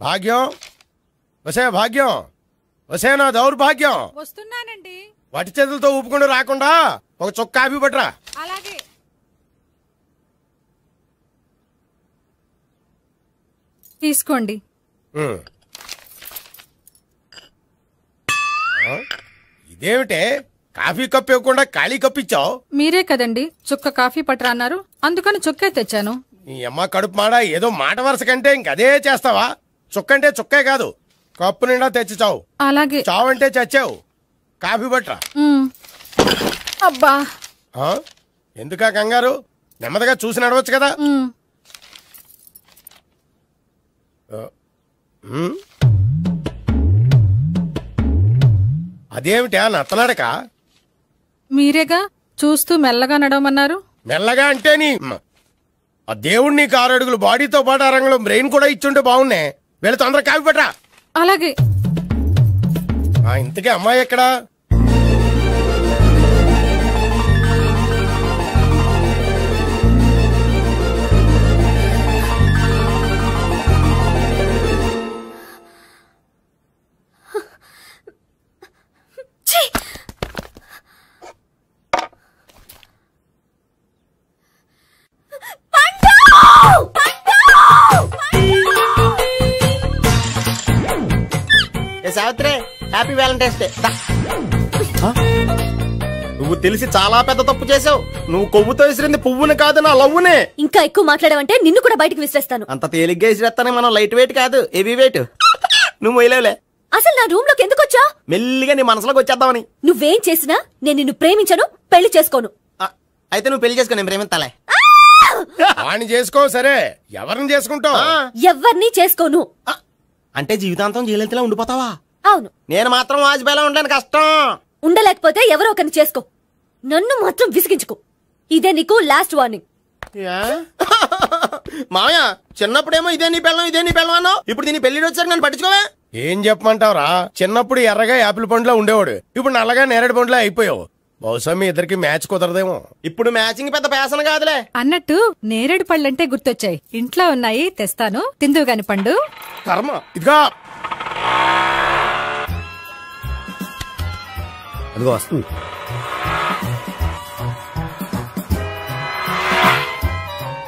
భాగ్యం వసే భాగ్యం వసే నా దౌర్భాగ్యం. వస్తున్నానండి. వటి చేతులతో ఊపుకుండా రాకుండా ఒక చుక్క కాఫీ పట్టరా. అలాగే. తీసుకోండి. ఇదేమిటే కాఫీ కప్పు ఇవ్వకుండా ఖాళీ కప్పు ఇచ్చావు? మీరే కదండి చుక్క కాఫీ పట్టరా అన్నారు, అందుకని చుక్కే తెచ్చాను. నీ అమ్మ కడుపు మాడ. ఏదో మాట వరుస కంటే ఇంకదే చేస్తావా? చుక్కంటే చుక్కే కాదు, కప్పు నిండా తెచ్చి చావు. అలాగే. చావంటే చచ్చావు. కాఫీ పట్టరా. అబ్బా ఎందుకా కంగారు? నెమ్మదిగా చూసి నడవచ్చు కదా. అదేమిటా నత్తనడక? మీరేగా చూస్తూ మెల్లగా నడవమన్నారు. మెల్లగా అంటే నీ ఆ దేవుడు నీకు 6 అడుగులు బాడీతో పాటు ఆ రంగంలో బ్రెయిన్ కూడా ఇచ్చుంటే బాగున్నే. వెళ్ళి తొందర కాఫీ పట్టరా. అలాగే. ఇంతకీ అమ్మాయి ఎక్కడా? Savitri, happy Valentine's day. నువ్వు తెలిసి చాలా పెద్ద తప్పు చేసావు. నువ్వు కొవ్వుతో విసిరింది పువ్వుని కాదు, నా లవ్వునే. ఇంకా ఎక్కువ మాట్లాడావంటే నిన్ను కూడా బయటకు విసిరేస్తాను. అంత తేలిగ్గా విసిరేస్తానే. మనం లైట్ వెయిట్ కాదు, హెవీ వెయిట్. నువ్వు మొయ్యలేవులే. అసలు నా రూమ్ లోకి ఎందుకు వచ్చా? మెల్లిగా నీ మనసులోకి వచ్చేద్దామని. నువ్వేం చేసినా నేను నిన్ను ప్రేమించను, పెళ్లి చేసుకోను. అయితే నువ్వు పెళ్లి చేసుకో, నేను ప్రేమిస్తాలే. వాణ్ణి చేసుకో. సరే, ఎవరిని చేసుకుంటావు? ఎవరిని చేసుకోను. అంటే జీవితాంతం జయలలితలా ఉండిపోతావా? అవును. నేను మాత్రం వాజ్పేయిలా ఉండడానికి కష్టం. ఉండలేకపోతే ఎవరో ఒకరిని చేసుకో, నన్ను మాత్రం విసిగించుకో. ఇదే నీకు లాస్ట్ వార్నింగ్. మామయ్య, చిన్నప్పుడేమో ఇదే నీ పెళ్ళం అన్నావు. ఇప్పుడు దీని పెళ్లి వచ్చాక నన్ను పట్టించుకోవే. ఏం చెప్పమంటావురా? చిన్నప్పుడు ఎర్రగా యాపిల్ పండులో ఉండేవాడు, ఇప్పుడు నల్లగా నేరేడు పండులో అయిపోయావు. బహుశా మీ ఇద్దరికి మ్యాచ్ కుదరదేమో. ఇప్పుడు మ్యాచింగ్ పెద్ద పేసన కాదులే. అన్నట్టు నేరేడు పళ్ళంటే గుర్తొచ్చాయి. ఇంట్లో ఉన్నాయి, తెస్తాను, తిందువు గాని పండు. కర్మ. ఇదిగా అదిగో వస్తుంది.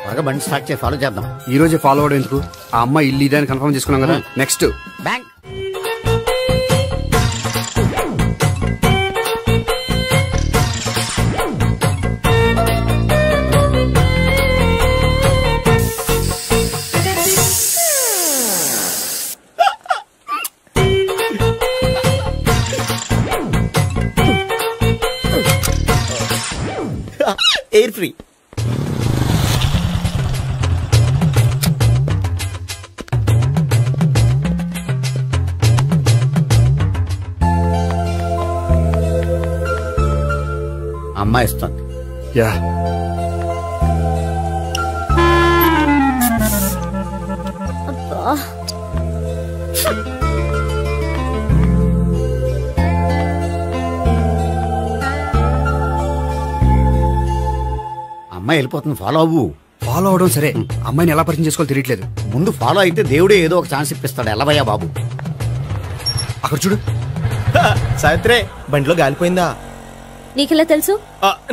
త్వరగా బండి స్టార్ట్ చేసి ఫాలో చేద్దాం. ఈ రోజే ఫాలో అవడం ఎందుకు? ఆ అమ్మాయి ఇల్లు ఇదని కన్ఫర్మ్ చేసుకున్నాం కదా. Next bank. Air free. అమ్మాయి ఇస్తుంది. యా, అమ్మాయి వెళ్ళిపోతుంది, ఫాలో అవ్వు. ఫాలో అవడం సరే, అమ్మాయిని ఎలా పరిచయం చేసుకోవాలో తెలియట్లేదు. ముందు ఫాలో అయితే దేవుడే ఏదో ఒక ఛాన్స్ ఇప్పిస్తాడు. ఎలవయ్యా బాబు. అక్కడ చూడు. సావిత్రి, బండిలో గాలిపోయిందా? నీకెలా తెలుసు?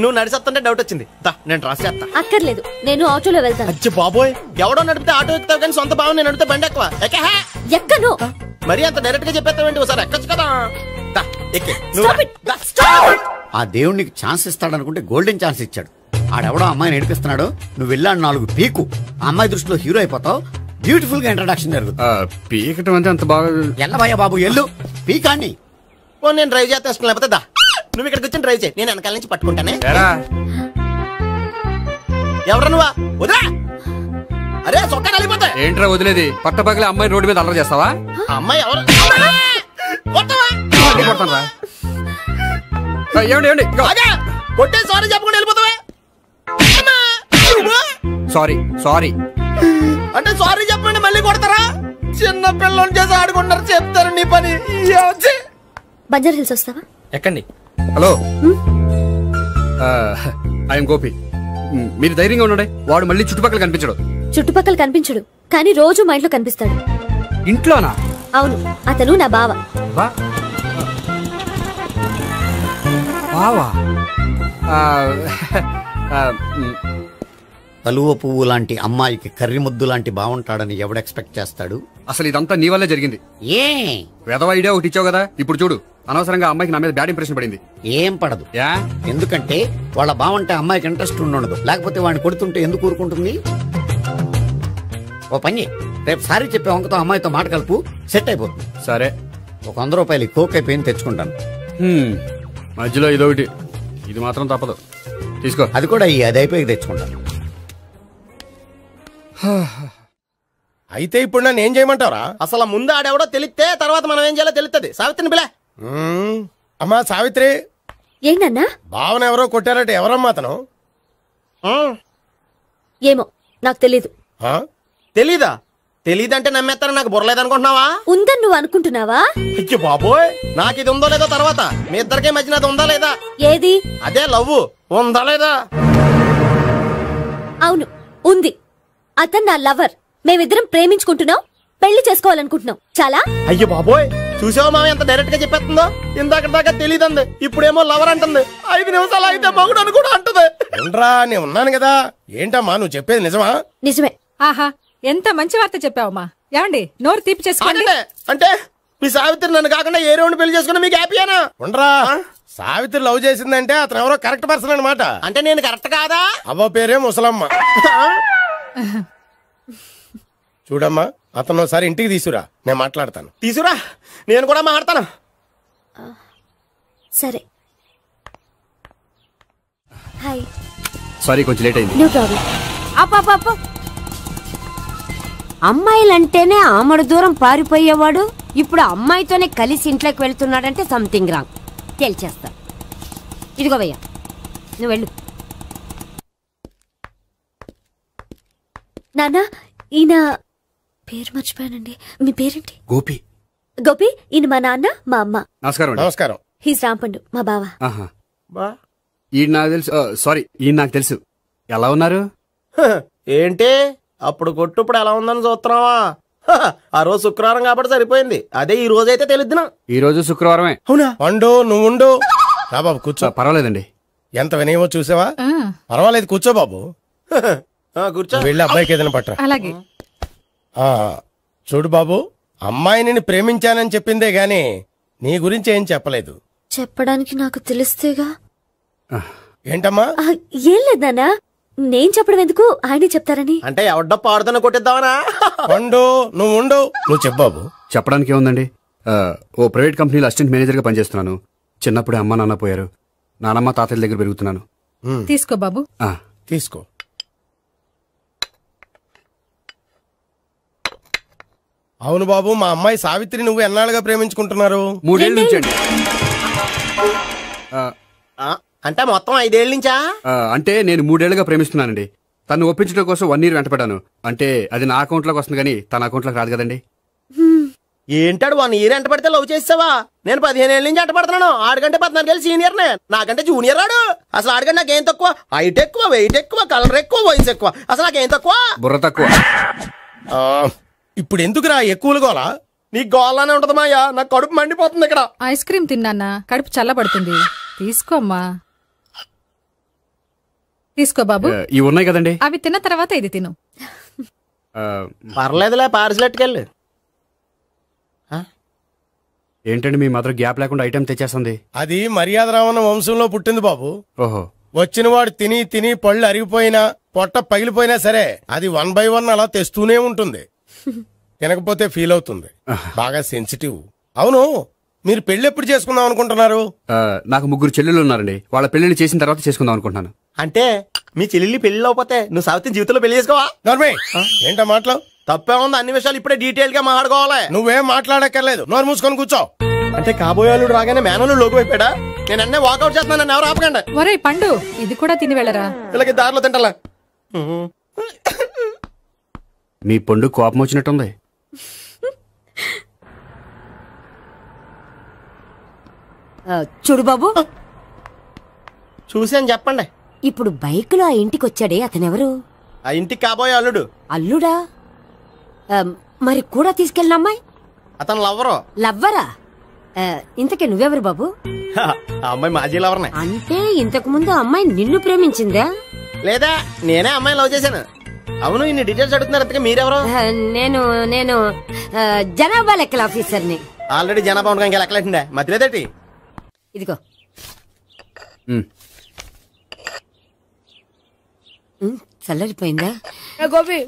నువ్వు నడిచేస్తుంటే డౌట్ వచ్చింది. నేను డ్రాస్ చేస్తా. అక్కర్లేదు, నేను ఆటోలో వెళ్తాను. అచ్చి బాబోయ్, ఎవడో నడిపితే ఆటో ఎక్కుతావు కానీ సొంత భావం నేను నడిపితే బండి ఎక్కువ. ఎక్కను. మరి అంత డైరెక్ట్ గా చెప్పేస్తావేంటి? ఒకసారి ఎక్కొచ్చు కదా. ఆ దేవుడికి ఛాన్స్ ఇస్తాడనుకుంటే గోల్డెన్ ఛాన్స్ ఇచ్చాడు. ఆడెవడో అమ్మాయిని నడిపిస్తున్నాడు, నువ్వు వెళ్ళాడు 4 పీకు. ఆ అమ్మాయి దృష్టిలో హీరో అయిపోతావు. బ్యూటిఫుల్ గా ఇంట్రడక్షన్ జరుగుతుంది. పీకటం అంటే అంత బాగా. ఎల్లవయ్యా బాబు, ఎల్లు పీకాన్ని. నేను డ్రైవ్ చేస్తాను, లేకపోతే దా నువ్వు ఇక్కడికి వచ్చి డ్రైవ్ చేయి, నేను వెనకాల నుంచి పట్టుకుంటానే. ఎవరు నువ్వా? వదిలా. అరే చొక్కా కలిపోతా. ఏంట్రా వదిలేది? పట్టపగలే అమ్మాయి రోడ్డు మీద అల్లరి చేస్తావా? అమ్మాయి ఎవరు? ఏమండి కొట్టే సారీ చెప్పకుండా వెళ్ళిపోతావా? సారీ సారీ అంటే సారీ చెప్పండి మళ్ళీ కొడతారా? చిన్న పిల్లలు చేసి ఆడుకుంటారు, చెప్తారు నీ పని. బంజారా హిల్స్ వస్తావా? ఎక్కండి. Hello, I'm Gopi. మీరు ధైర్యంగా ఉండండి, వాడు మళ్ళీ చుట్టుపక్కల కనిపించడు. చుట్టుపక్కల కనిపించడు, కానీ రోజు మా ఇంట్లో కనిపిస్తాడు. ఇంట్లోనా? అవును, అతను నా బావ. బా బావా? ఆ, ఆ, కలువ పువ్వు లాంటి అమ్మాయికి కర్రి ముద్దు లాంటి బాగుంటాడని ఎవడు ఎక్స్పెక్ట్ చేస్తాడు? అసలు ఇదంతా నీ వల్లే జరిగింది. ఏ వెధవ ఐడియా ఒకటి ఇచ్చావు కదా, ఇప్పుడు చూడు అనవసరంగా అమ్మాయికి నా మీద బ్యాడ్ ఇంప్రెషన్ పడింది. ఏం పడదు. యా? ఎందుకంటే వాళ్ళ బావంటే అమ్మాయికి ఇంట్రెస్ట్ ఉండదు, లేకపోతే వాడిని కొడుతుంటే ఎందుకు ఊరుకుంటుంది? ఓ పని, రేపు సారీ చెప్పే వంకతో అమ్మాయితో మాట కలుపు, సెట్ అయిపోతుంది. సరే. ఒక 100 రూపాయలు కోక్ అయిపోయింది, తెచ్చుకుంటాను. మధ్యలో ఇదొకటి, ఇది మాత్రం తప్పదు. తీసుకో. అది కూడా అది అయిపోయి తెచ్చుకుంటాను. అయితే ఇప్పుడు నన్ను ఏం చేయమంటావరా? అసలు ముందు ఆడెవడో తెలిస్తే తర్వాత మనం ఏం చేయాలో తెలుస్తుంది. సావిత్రిని పిల్ల. అమ్మా సావిత్రి, ఏంటన్నా? భావన ఎవరో కొట్టారట, ఎవరమ్మా అతను? ఏమో నాకు తెలీదు. తెలీదా? తెలీదంటే నమ్మేస్తారని నాకు బుర్రలేదనుకుంటున్నావా? ఉందని నువ్వు అనుకుంటున్నావా? అయ్యో బాబోయ్, నాకు ఇది ఉందో లేదో తర్వాత. మీ ఇద్దరికే మధ్యన అది ఉందా లేదా? ఏది? అదే లవ్ ఉందా లేదా? అవును, ఉంది. అతను నా లవర్. మేమిద్దరం ప్రేమించుకుంటున్నాం, పెళ్లి చేసుకోవాలనుకుంటున్నాం. చాలా. అయ్యో బాబోయ్, చూసావా మామ ఎంత డైరెక్ట్ గా చెప్పేస్తుందో? ఇందాక దాకా తెలీదంది, ఇప్పుడేమో లవర్ అంటుంది. 5 నిమిషాలు అయితే మగుడు అని కూడా అంటుంది. ఏంట్రా, నేను ఉన్నాను కదా. ఏంటమ్మా నువ్వు చెప్పేది నిజమా? నిజమే. ఆహా, ఎంత మంచి వార్త చెప్పావమ్మా. ఏమండి, నోరు తీపి చేసుకోండి. అంటే మీ సావిత్రి నన్ను కాకుండా ఏ రౌండ్ పెళ్లి చేసుకున్నా మీకు హ్యాపీయేనా? ఉండరా, సావిత్రి లవ్ చేసిందంటే అతను ఎవరో కరెక్ట్ పర్సన్ అనమాట. అంటే నేను కరెక్ట్ కాదా? అవ్వ పేరే ముసలమ్మ. చూడమ్మా, అతను ఒకసారి ఇంటికి తీసుకురా, నేను మాట్లాడతాను. తీసురా, నేను కూడా మాట్లాడతాను. సరే. హాయ్. సారీ, కొంచెం లేట్ అయింది. No problem. అప్ప అమ్మాయిలంటేనే ఆమడు దూరం పారిపోయేవాడు ఇప్పుడు అమ్మాయితోనే కలిసి ఇంట్లోకి వెళ్తున్నాడంటే సంథింగ్ రాంగ్. తేల్చేస్తా. ఇదిగో భయ్యా, నువ్వు వెళ్ళు. నాన్న, ఈయన పేరు మర్చిపోయానండి. మీ పేరేంటి? గోపి. గోపి, ఈయన మా నాన్న, మా అమ్మ. నమస్కారం అండి. నమస్కారం. హీస్ రాంపండు, మా బావ. ఆహా. ఈయన నాకు తెలుసు. సారీ, ఈయన నాకు తెలుసు. ఎలా ఉన్నారు? ఏంటి అప్పుడు కొట్టు ఇప్పుడు ఎలా ఉందని చూస్తున్నావా? ఆ రోజు శుక్రవారం కాబట్టి సరిపోయింది. అదే ఈ రోజు అయితే తెలుద్దునా. ఈ రోజు శుక్రవారమే. అవునా? పండు, నువ్వు ఉండు. రా బాబు కూర్చో. పర్వాలేదండి. ఎంత వినయమో చూసావా? పర్వాలేదు, కూర్చో బాబు. కూర్చో. వెళ్ళి అబ్బాయికి ఏదైనా పట్టరా. అలాగే. చూడు బాబు, అమ్మాయిని ప్రేమించానని చెప్పిందే గాని నీ గురించి ఏం చెప్పలేదు. చెప్పడానికి నాకు తెలిస్తేగా. ఏంటమ్మా? ఏం లేదు నాన్న, నేను చెప్పడం ఎందుకు, ఆయనే చెప్తారని. అంటే ఎవడ్డో పాడుతున్న కొట్టిద్దామనా? పండు, నువ్వు ఉండు. నువ్వు చెప్పు బాబు. చెప్పడానికి ఏముందండి, ఓ ప్రైవేట్ కంపెనీలో అసిస్టెంట్ మేనేజర్ గా పనిచేస్తున్నాను. చిన్నప్పుడే అమ్మ నాన్న పోయారు. నానమ్మ తాతయ్య దగ్గర పెరుగుతున్నాను. తీసుకో బాబు. తీసుకో. అవును బాబు, మా అమ్మాయి సావిత్రి నువ్వు ఎన్నాళ్ళుగా ప్రేమించుకుంటున్నారు? 3 ఏళ్ళ నుంచి అండి. అంటే మొత్తం 5 ఏళ్ళ నుంచా? అంటే నేను 3 ఏళ్లుగా ప్రేమిస్తున్నానండి. తను ఒప్పించడం కోసం 1 year వెంటపడ్డాను. అంటే అది నా అకౌంట్ లోకి వస్తుంది కానీ తన అకౌంట్ లోకి రాదు కదండి. ఏంటాడు 1 year ఎంట పడితే లవ్ చేసావా? నేను 15 ఏళ్ళ నుంచి ఎంట పడుతున్నాను. ఆడికంటే 14 ఏళ్ళు సీనియర్ నే, నాకంటే జూనియర్ రాడు. అసలు ఆడికంటే నాకేం తక్కువ? హైట్ ఎక్కువ, వెయిట్ ఎక్కువ, కలర్ ఎక్కువ, వయసు ఎక్కువ. అసలు నాకేం తక్కువ? బుర్ర తక్కువ. ఇప్పుడు ఎందుకురా ఎక్కువలు గోలా? నీకు గోళ్ళనే ఉంటది మాయా, నాకు కడుపు మండిపోతుంది ఇక్కడ. ఐస్ క్రీమ్ తిన్నానా, కడుపు చల్లబడుతుంది. తీసుకోమ్మా. తీసుకో బాబు. ఇవి ఉన్నాయి కదండి, అవి తిన్న తర్వాత ఇది తిను. పర్లేదులే, పార్సిలెట్కెళ్ళి. ఏంటండి మీ మదర్ గ్యాప్ లేకుండా ఐటెం తెచ్చేస్తుంది? అది మర్యాద రావణ వంశంలో పుట్టింది బాబు. ఓహో. వచ్చిన వాడు తిని తిని పళ్ళు అరిగిపోయినా, పొట్ట పగిలిపోయినా సరే అది 1 by 1 అలా తెస్తూనే ఉంటుంది. తినకపోతే ఫీల్ అవుతుంది. బాగా సెన్సిటివ్. అవును, మీరు పెళ్లి ఎప్పుడు చేసుకుందాం అనుకుంటున్నారు? నాకు 3 చెల్లెళ్ళు ఉన్నారండి. వాళ్ళ పెళ్లిళ్ళు చేసిన తర్వాత చేసుకుందాం అనుకుంటున్నాను. అంటే మీ చెల్లెల్ని పెళ్లి అవ్వకపోతే నువ్వు సావిత్రి జీవితంలో పెళ్లి చేసుకోవా? నోర్మే, ఏంటో మాటలు? తప్పే ఉంది, అన్ని విషయాలు ఇప్పుడే డీటెయిల్ గా మాట్లాడుకోవాలి. నువ్వేం మాట్లాడక్కర్లేదు, నోరు మూసుకొని కూర్చో. అంటే కాబోయేవాళ్ళు రాగానే మేనలు లోకి అయిపోయాడా? నేను అన్నీ వాకౌట్ చేస్తున్నాను, నన్ను ఎవరు ఆపకండి. ఒరేయ్ పండు, ఇది కూడా తిని వెళ్ళరా. ఇలాగే దారిలో తింటలా. మీ పండు కోపం వచ్చినట్టుంది. చూడు బాబు, చూసాను చెప్పండి. ఇప్పుడు బైక్ లో ఆ ఇంటికి వచ్చాడే అతనెవరు? ఆ ఇంటికి కాబోయే అల్లుడు. అల్లుడా? మరి కూడా తీసుకెళ్ళిన అమ్మాయి? అతను లవ్వరు. లవ్వరా? ఇంతకీ నువ్వెవరు బాబు? ఆ అమ్మాయి మాజీ లవర్నే. అంటే ఇంతకు ముందు అమ్మాయి నిన్ను ప్రేమించిందా? లేదా నేనే అమ్మాయి లవ్ చేశాను. అవును, ఇన్ని డీటెయిల్స్ అడుగుతున్నారు. మీరెవరు? నేను జనాభా లెక్కల ఆఫీసర్ని. ఆల్రెడీ జనాభా ఉండగా ఇంకా లెక్కలేండే మధ్యలేదేటి? ఇదిగో. చల్లరిపోయిందా? గోపి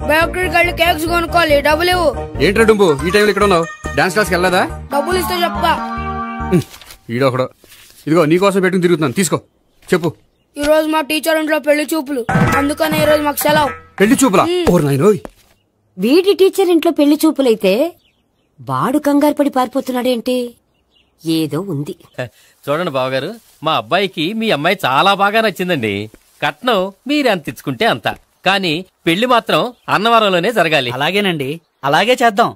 బేకరీకి వెళ్ళి కేక్స్ కొనుక్కోవాలి, డబ్బులు ఇవ్వు. ఏంట్రా డుంబు ఈ టైంలో ఇక్కడ ఉన్నావు? డాన్స్ క్లాస్కి వెళ్ళదా? డబ్బులు ఇస్తే చెప్తా. ఈడొకడు. ఇదిగో నీకోసం పెట్టుకుని తిరుగుతున్నాను, తీసుకో. చెప్పు. ఈ రోజు మా టీచర్ ఇంట్లో పెళ్లి చూపులు, అందుకనే ఈ రోజు మాకు సెలవు. పెళ్లి చూపులా? ఓర్ నాయనోయ్. వీడి టీచర్ ఇంట్లో పెళ్లి చూపులైతే వాడు కంగారు పడి పారిపోతున్నాడేంటి? ఏదో ఉంది. చూడండి బావగారు, మా అబ్బాయికి మీ అమ్మాయి చాలా బాగా నచ్చిందండి. కట్నం మీరెంత ఇచ్చుకుంటే అంత, కానీ పెళ్లి మాత్రం అన్నవరంలోనే జరగాలి. అలాగేనండి, అలాగే చేద్దాం.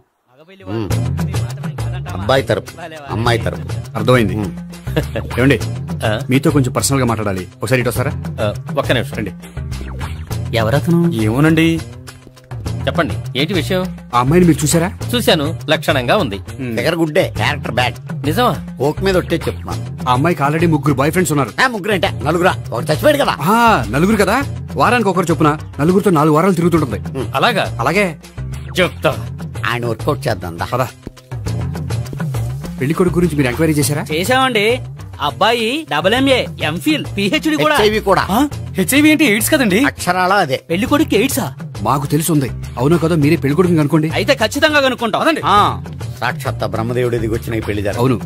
అబ్బాయి తరపు అమ్మాయి తరపు. అర్థమైంది. ఏమండి, మీతో కొంచెం పర్సనల్ గా మాట్లాడాలి. ఒకసారి ఇటు వస్తారా? ఒక్క నిమిషం రండి. ఎవరతను? ఏమోనండి. చెప్పండి, ఏంటి విషయం? ఆ అమ్మాయిని మీరు చూసారా? చూశాను, లక్షణంగా ఉంది. ఫిగర్ గుడ్డే, క్యారెక్టర్ బ్యాడ్. నిజమా? ఓక్ మీద ఒట్టే చెప్తున్నాను. ఆ అమ్మాయికి ఆల్రెడీ 3 బాయ్ ఫ్రెండ్స్ ఉన్నారు. 3 అంటే 4 ఒకటి చచ్చిపోయాడు కదా. 4 కదా, వారానికి ఒకరు చొప్పున 4తో 4 వారాలు తిరుగుతుంటుంది. అలాగా? అలాగే చెప్తా. ఆయన వర్కౌట్ చేద్దాం పదా. పెళ్లి కొడుకు గురించి మీరు ఎంక్వైరీ చేశారా? చేశామండి. అబ్బాయి MA, MPhil, PhD కూడా. హెచ్ఐవి కూడా. హెచ్ఐవి ఏంటి? ఎయిడ్స్ కదండి. అక్షరాల అదే. పెళ్లి కొడుకు ఎయిడ్సా? మాకు తెలుసుంది. అవునో కదా, మీరే పెళ్లి కొడుకుని అనుకోండి. అయితే ఖచ్చితంగా కనుక్కుంటాం. సాక్షాత్ బ్రహ్మదేవుడి దిగి వచ్చిన ఈ పెళ్లి జరగదు. అవును.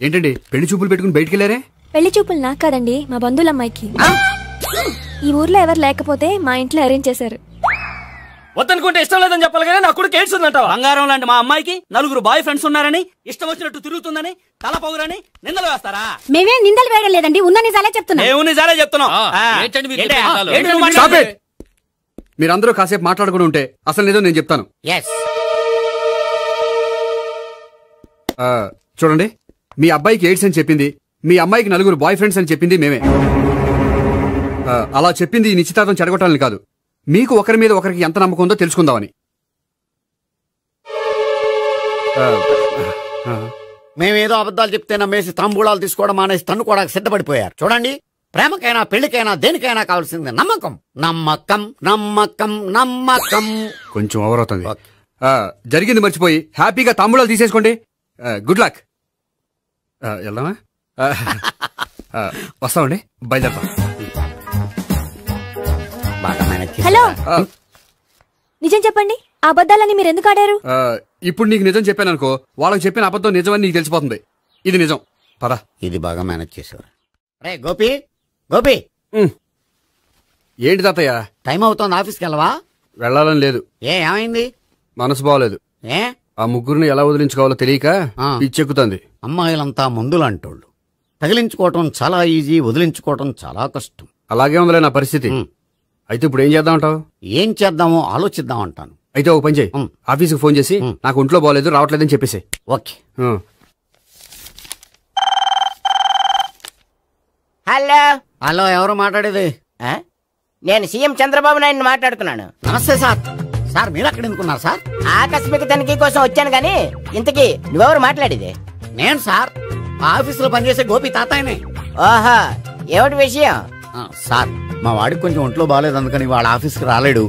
ఏంటండి పెళ్లి చూపులు పెట్టుకుని బయటికి వెళ్ళారే? పెళ్లి చూపులు నాకు కాదండి, మా బంధువుల అమ్మాయికి. ఈ ఊర్లో ఎవరు లేకపోతే మా ఇంట్లో అరేంజ్ చేశారు. వద్దనుకుంటే ఇష్టం లేదని చెప్పాలి కానీ నా కూడా కేడ్స్ ఉందంటావా? బంగారం లాంటి మా అమ్మాయికి 4 బాయ్ ఫ్రెండ్స్ ఉన్నారని, ఇష్టం వచ్చినట్టు తిరుగుతుందని, తల పొగరని నిందలు వేస్తారా? మేమే నిందలు వేయడం లేదండి, ఉన్న నిజాలే చెప్తున్నాం. నిజాలే చెప్తున్నాం. మీరందరూ కాసేపు మాట్లాడుకుని ఉంటే అసలు నిజం నేను చెప్తాను. చూడండి, మీ అబ్బాయికి ఎయిడ్స్ అని చెప్పింది, మీ అమ్మాయికి 4 బాయ్ ఫ్రెండ్స్ అని చెప్పింది మేమే. అలా చెప్పింది ఈ నిశ్చితార్థం చెడగొట్టాలని కాదు, మీకు ఒకరి మీద ఒకరికి ఎంత నమ్మకం ఉందో తెలుసుకుందామని. మేమేదో అబద్ధాలు చెప్తే నమ్మేసి తాంబూలాలు తీసుకోవడం మానేసి తన్నుకోవడానికి సిద్ధపడిపోయారు. చూడండి, ప్రేమకైనా పెళ్లికైనా దేనికైనా కావాల్సింది నమ్మకం. నమ్మకం నమ్మకం నమ్మకం. కొంచెం ఓవర్ అవుతుంది. జరిగింది మర్చిపోయి హ్యాపీగా తాంబూలాలు తీసేసుకోండి. Good luck. వెళ్దామా? వస్తామండి, బయలుదేరతాం. హలో, నిజం చెప్పండి, ఆ అబద్ధాలని మీరు ఎందుకు ఆడారు? ఇప్పుడు నీకు నిజం చెప్పాను అనుకో, వాళ్ళకి చెప్పిన అబద్ధం నిజమని నీకు తెలిసిపోతుంది. ఇది నిజం. పద. ఇది బాగా మేనేజ్ చేసేవారు. రే గోపి, గోపి. ఏంటి తాతయ్య? టైం అవుతోంది, ఆఫీస్కి వెళ్ళవా? వెళ్ళాలని లేదు. ఏమైంది? మనసు బాగోలేదు. ఆ ముగ్గురిని ఎలా వదిలించుకోవాలో తెలియక పిచ్చెక్కుతుంది. అమ్మాయిలంతా మందులాంటోళ్ళు. తగిలించుకోవటం చాలా ఈజీ, వదిలించుకోవటం చాలా కష్టం. అలాగే ఉందిలే నా పరిస్థితి. అయితే ఇప్పుడు ఏం చేద్దామంటావు? ఏం చేద్దామో ఆలోచిద్దాం అంటాను. అయితే ఓ పని చేయి, ఆఫీస్కి ఫోన్ చేసి నాకు ఒంట్లో బాగోలేదు రావట్లేదని చెప్పేసి. ఓకే. హలో. హలో, ఎవరు మాట్లాడేది? నేను సీఎం చంద్రబాబు నాయుడు మాట్లాడుతున్నాను. నమస్తే సార్. సార్ మీరు అక్కడ ఎందుకున్నారు సార్? ఆకస్మిక తనిఖీ కోసం వచ్చాను గాని, ఇంతకీ నువ్వెవరు మాట్లాడేది? నేను సార్, ఆఫీసులో పనిచేసే గోపి తాతాయనే. ఓహా, ఏమిటి విషయం? సార్, మా వాడికి కొంచెం ఒంట్లో బాగాలేదు, అందుకని వాళ్ళ ఆఫీస్కి రాలేడు.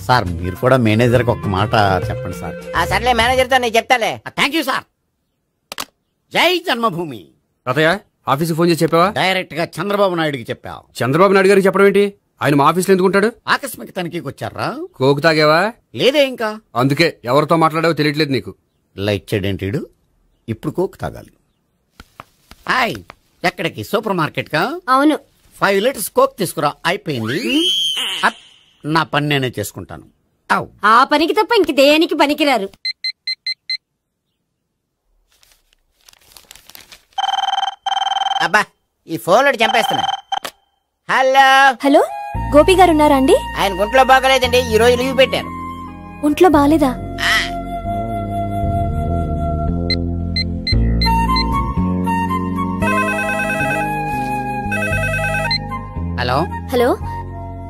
సార్, మీరు కూడా మేనేజర్కి ఒక మాట చెప్పండి సార్. సర్లే, మేనేజర్తో నేను చెప్తాలే. Thank you sir. జై జన్మభూమి. తాతయ్య, ఆఫీస్కి ఫోన్ చేసి చెప్పావా? డైరెక్ట్ గా చంద్రబాబు నాయుడుకి చెప్పావు. చంద్రబాబు నాయుడు గారికి చెప్పడం ఏంటి? ఆయన మా ఆఫీస్లో ఎందుకుంటాడు? ఆకస్మిక తనిఖీకి వచ్చారా? కోకు తాగేవా? లేదే ఇంకా. అందుకే ఎవరితో మాట్లాడావో తెలియట్లేదు నీకు. లైట్ చేయడేంటిడు? ఇప్పుడు కోక్ తాగాలి. హాయ్, ఎక్కడికి? సూపర్ మార్కెట్ కా? అవును. 5 లీటర్స్ కోక్ తీసుకురా. అయిపోయింది. నా పని నేనే చేసుకుంటాను. ఆ పనికి తప్ప ఇంక దేనికి పనికిరారు. అబ్బా, ఈ ఫోన్ లో చంపేస్తున్నా. హలో. హలో, గోపి గారు ఉన్నారా అండి? ఆయన ఒంట్లో బాగలేదండి, ఈ రోజు లీవ్ పెట్టారు. ఒంట్లో బాగాలేదా? హలో హలో,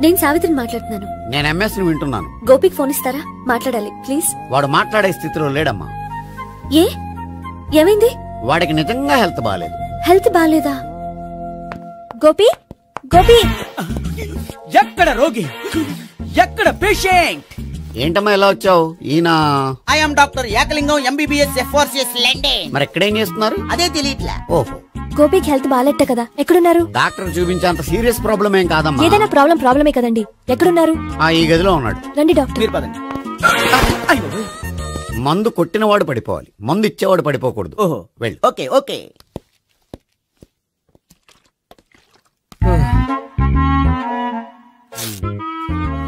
నేను సావిత్రిని మాట్లాడుతున్నాను. నేను ఎంఎస్ ని వింటున్నాను. గోపికి ఫోన్ ఇస్తారా? మాట్లాడాలి ప్లీజ్. వాడు మాట్లాడే స్థితిలో లేడమ్మా. ఏ ఏమైంది? వాడికి నిజంగా హెల్త్ బాగాలేదు. హెల్త్ బాగాలేదా? గోపి గోపి, ఎక్కడ రోగి, ఎక్కడ పేషెంట్? ఏంటమ్మా ఎలా వచ్చావు? ఈయన I'm doctor Ekalingam MBBS FRCS London. మరి ఎక్కడేం చేస్తున్నారు? అదే తెలియట్లే. ఓహో, గోపికి హెల్త్ బాగాలెట్టే కదా, ఎక్కడున్నారు? డాక్టర్ చూపించేంత సీరియస్ ప్రాబ్లం ఏం కాదమ్మా. ఏదైనా ప్రాబ్లమే కదండి. ఎక్కడున్నారు? ఈ గదిలో ఉన్నాడు. రండి డాక్టర్. మీరు పదండి. మందు కొట్టినవాడు పడిపోవాలి, మందు ఇచ్చేవాడు పడిపోకూడదు. ఓహో, వెళ్ళు. Okay okay.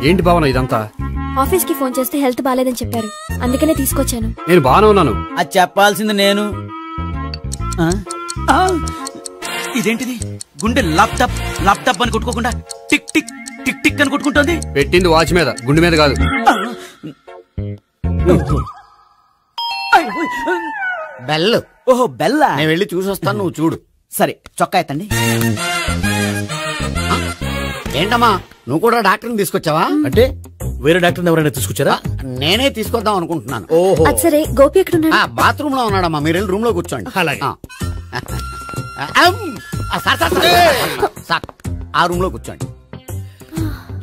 ఏంటి భావన ఇదంతా? ఆఫీస్ కి ఫోన్ చేస్తే హెల్త్ బాగాలేదని చెప్పారు, అందుకనే తీసుకొచ్చాను. నేను బాగానే ఉన్నాను. అది చెప్పాల్సింది నేను. ఇదేంటిది? గుండె లాప్టాప్ లాప్టాప్ అని కొట్టుకోకుండా టిక్ టిక్ టిక్ టిక్ అని కొట్టుకుంటుంది. పెట్టింది వాచ్ మీద, గుండె మీద కాదు. బెల్. ఓహో బెల్లా. నేను వెళ్ళి చూసొస్తాను, నువ్వు చూడు. సరే, చొక్కా ఎత్తండి. ఏంటమ్మా, నువ్వు కూడా డాక్టర్ని తీసుకొచ్చావా? అంటే వేరే డాక్టర్ ఎవరైనా తీసుకొచ్చారా? నేనే తీసుకొద్దాం అనుకుంటున్నాను. ఓహో, సరే. గోపి ఎక్కడున్నాడు? బాత్రూమ్ లో ఉన్నాడమ్మా, మీరు వెళ్ళి రూమ్ లో కూర్చోండి. అలాగే. సార్, ఆ రూమ్ లో కూర్చోండి.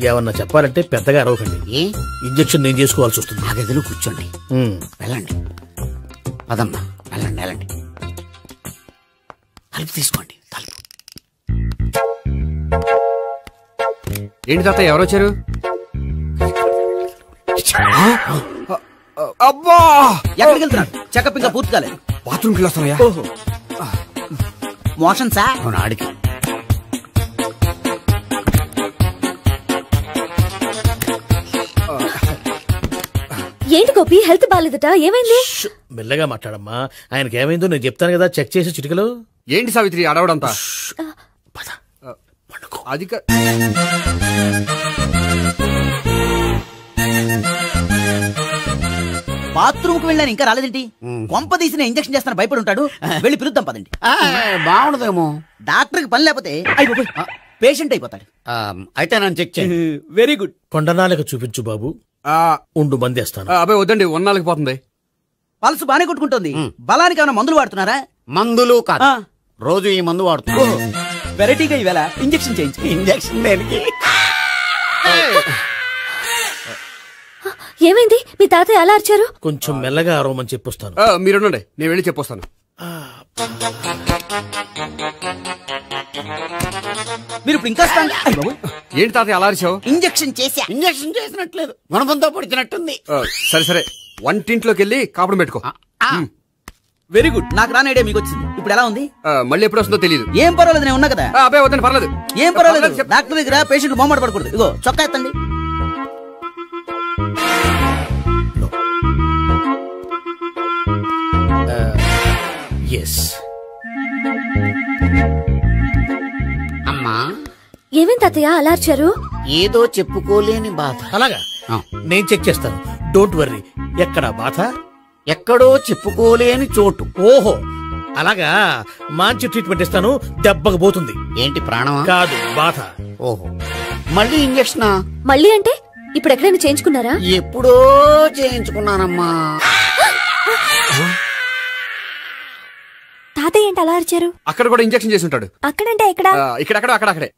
ఏమన్నా చెప్పాలంటే పెద్దగా అరవకండి. ఇంజక్షన్ నేను చేసుకోవాల్సి వస్తుంది. ఆ గదిలో కూర్చోండి. వెళ్ళండి, పదమ్మా, వెళ్ళండి వెళ్ళండి. తలుపు తీసుకోండి, తలుపు. ఏంటి తాత, ఎవరు వచ్చారు? అబ్బా, ఎక్కడికి వెళ్తున్నాడు? చెకప్ ఇంకా పూర్తి కాలేదు. బాత్రూమ్కి వెళ్ళొస్తానయ్యా. ఓహో, మోషన్ సార్. అవును, ఆడికి. ఏంటి గోపి, హెల్త్ బాగాలేదట, ఏమైంది? మెల్లగా మాట్లాడమ్మా. ఆయనకి ఏమైందో నేను చెప్తాను కదా, చెక్ చేసి చిటికలో. ఏంటి సావిత్రి అడవడంతా? అది బాత్రూమ్ కు వెళ్ళాను, ఇంకా రాలేదేంటి? కొంప తీసిన ఇంజక్షన్ చేస్తాను భయపడి ఉంటాడు. వెళ్ళి పిలుద్దాం పదండి. బాగుండదేమో. డాక్టర్ కి పని లేకపోతే పేషెంట్ అయిపోతాడు. అయితే నన్ను చెక్ చేయండి. Very good. కొండనాలకు చూపించు బాబు. ఉండు, మందేస్తాను. అబ్బాయి వద్దండి, 1 నాలుగు పోతుంది. పల్స్ బానే కొట్టుకుంటుంది. బలానికి ఏమైనా మందులు వాడుతున్నారా? మందులు కాదు, రోజు ఈ మందు వాడుతున్నా. వెరైటీగా ఈవేళ ఇంజక్షన్ చేయించు. ఇంజక్షన్ దేనికి? ఏమైంది? మీ తాతయ్య అలా అరిచారు? కొంచెం మెల్లగా అరవమని చెప్పొస్తాను. మీరుండండి, నేను వెళ్ళి చెప్పొస్తాను. మీరు ఇప్పుడు ఇంకా ఏంటి తాతయ్య అలా అరిచావు? ఇంజక్షన్ చేసా. ఇంజక్షన్ చేసినట్లేదు, గుణపంతో పొడిచినట్టుంది. సరే సరే, వంటింట్లోకి వెళ్ళి కాపుడు పెట్టుకో. Very good. నాకు రాని ఐడియా మీకు వచ్చింది. ఇప్పుడు ఎలా ఉంది? మళ్ళీ ఎప్పుడు వస్తుందో తెలియదు. ఏం పర్వాలేదు, నేను ఉన్నా కదా. అబ్బాయి వద్దండి, పర్లేదు. ఏం పర్వాలేదు. డాక్టర్ దగ్గర పేషెంట్ మొహమాట పడకూడదు. ఇగో చొక్కా ఎత్తండి. అమ్మా, ఏమైంది తాతయ్య అలా అరిచారు? ఏదో చెప్పుకోలేని బాధ. అలాగా, నేను చెక్ చేస్తాను. Don't worry. ఎక్కడ బాధ? ఎక్కడో చెప్పుకోలేని చోటు. ఓహో, అలాగా. మంచి ట్రీట్మెంట్ ఇస్తాను, దెబ్బకు పోతుంది. ఏంటి, ప్రాణమా? కాదు, బాధ. ఓహో, మళ్ళీ ఇంజక్షనా? మళ్ళీ అంటే ఇప్పుడు ఎక్కడైనా చేయించుకున్నారా? ఎప్పుడో చేయించుకున్నానమ్మా. తాతయ్య ఏంటి అలా అరిచారు? అక్కడ కూడా ఇంజక్షన్ చేసి ఉంటాడు. అక్కడంటే ఎక్కడ? ఇక్కడ అక్కడే.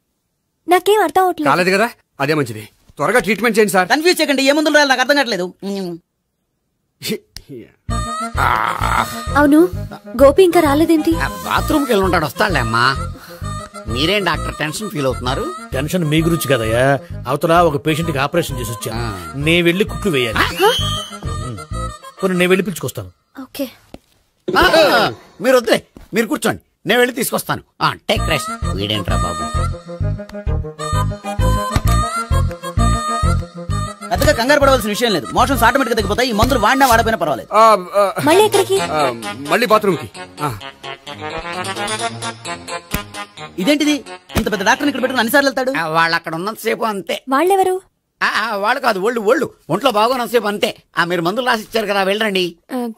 నాకేం అర్థం అవట్లేదు. కాలేదు కదా, అదే మంచిది. త్వరగా ట్రీట్మెంట్ చేయండి సార్. కన్ఫ్యూజ్ చేయకండి. ఏ మందులు రాయాలి నాకు అర్థం కావట్లేదు. అవును, గోపి ఇంకా రాలేదేంటి? బాత్రూమ్కి వెళ్ళి ఉంటాడు, వస్తాడులే అమ్మా. మీరేం డాక్టర్ టెన్షన్ ఫీల్ అవుతున్నారు? టెన్షన్ మీ గురించి కదయ్యా. అవతల ఒక పేషెంట్ కి ఆపరేషన్ చేసి వచ్చా, నే వెళ్ళి కుట్లు వేయాలి. నేను వెళ్ళి పిలుచుకొస్తాను. ఓకే, మీరు వద్దులే, మీరు కూర్చోండి, నేను వెళ్ళి తీసుకొస్తాను. Take rest. వీడేంట్రా బాబు, పెద్దగా కంగారు పడవలసిన విషయం లేదు. మోషన్స్ ఆటోమేటిక్ గా తగ్గిపోతాయి. ఈ మందులు వాడినా వాడపోయినా పర్వాలేదు. మళ్ళీ ఎక్కడికి? మళ్ళీ బాత్రూమ్కి. ఇదేంటిది, ఇంత పెద్ద డాక్టర్ ఇక్కడ పెట్టుకుని అన్నిసార్లు వెళ్తాడు? వాళ్ళు అక్కడ ఉన్నంతసేపు అంతే. వాళ్ళెవరు? వాళ్ళు కాదు ఒళ్ళు ఒంట్లో బాగోనంతసేపు అంతే. మీరు మందులు రాసి ఇచ్చారు కదా, వెళ్ళండి.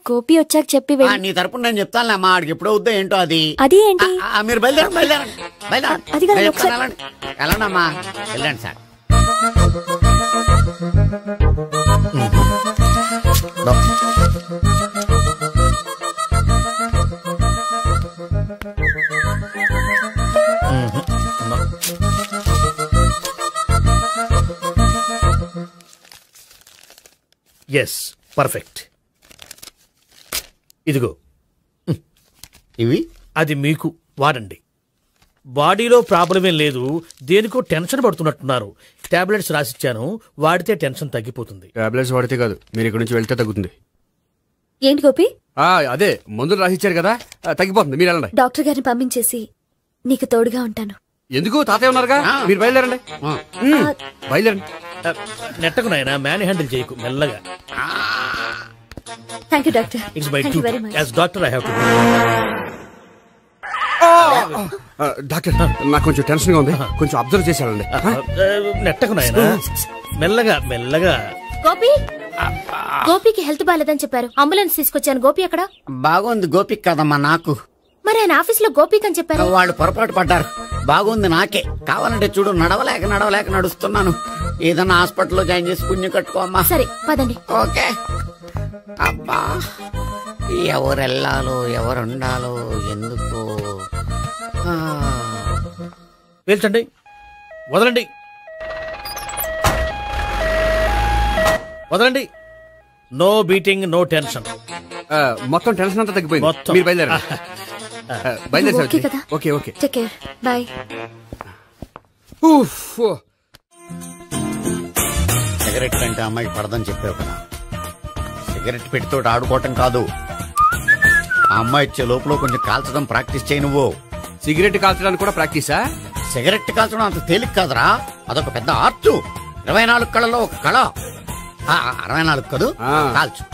గోపి వచ్చాక చెప్పి నీ తరపున నేను చెప్తానులే అమ్మా, ఆడికి ఎప్పుడు అవుద్దో ఏంటో అది. అది ఏంటి? మీరు బయలుదేరండి. వెళ్ళండి అమ్మా, వెళ్ళండి సార్. Yes, perfect. ఇదిగో ఇవి, అది మీకు వాడండి. బాడీలో ప్రాబ్లం ఏం లేదు, దేనికో టెన్షన్ పడుతున్నట్టున్నారు. టాబ్లెట్స్ రాసిచ్చాను, వాడితే టెన్షన్ తగ్గిపోతుంది. టాబ్లెట్స్ వాడితే కాదు, మీరు ఇక్కడ నుంచి వెళ్తే తగ్గుతుంది. ఏంటి గోపి? అదే మందులు రాసిచ్చారు కదా, తగ్గిపోతుంది. మీరు వెళ్ళండి. డాక్టర్ గారిని పంపించేసి నీకు తోడుగా ఉంటాను. ఎందుకు? తాతయ్య ఉన్నారుగా, మీరు బయలుదేరండి. బయలుదేరండి. నెట్టకు నాయనా, మ్యాన్ హ్యాండిల్ చేయకు, మెల్లగా. Thank you doctor. It's my duty as doctor. I have to. Doctor, నాకు కొంచెం టెన్షన్ గా ఉంది, కొంచెం అబ్జర్వ్ చేశానండి. నెట్టకు నాయనా, మెల్లగా. గోపికి హెల్త్ బాలేదని చెప్పారు, అంబులెన్స్ తీసుకొచ్చాను. గోపి ఎక్కడ? బాగుంది గోపిక్ కదమ్మా, నాకు. మరి ఆయన ఆఫీస్ లో గోపిక్ అని చెప్పారు. వాళ్ళు పొరపాటు పడ్డారు. బాగుంది నాకే. కావాలంటే చూడు, నడవలేక నడుస్తున్నాను. ఏదన్నా హాస్పిటల్లో జాయిన్ చేసి పుణ్యం కట్టుకోమ్మా. సరే పదండి. ఓకే. అబ్బా, ఎవరెళ్ళాలో ఎవరుండాలో ఎందుకు. పేల్చండి, వదలండి. No beating, no tension. మొత్తం టెన్షన్ అంతా తగ్గిపోయింది. మీరు బయలుదేరండి. ఓకే. బాయ్. సిగరెట్ కంటే అమ్మాయికి పడదని చెప్పావు కదా, సిగరెట్ పెట్టితో ఆడుకోవటం కాదు. ఆ అమ్మాయి ఇచ్చే లోపల కొంచెం కాల్చడం ప్రాక్టీస్ చేయి నువ్వు. సిగరెట్ కాల్చడానికి కూడా ప్రాక్టీసా? సిగరెట్ కాల్చడం అంత తేలిక కాదురా, అదొక పెద్ద ఆర్ట్. 24 కళలో ఒక కళ. 64 కదూ, కాల్చు.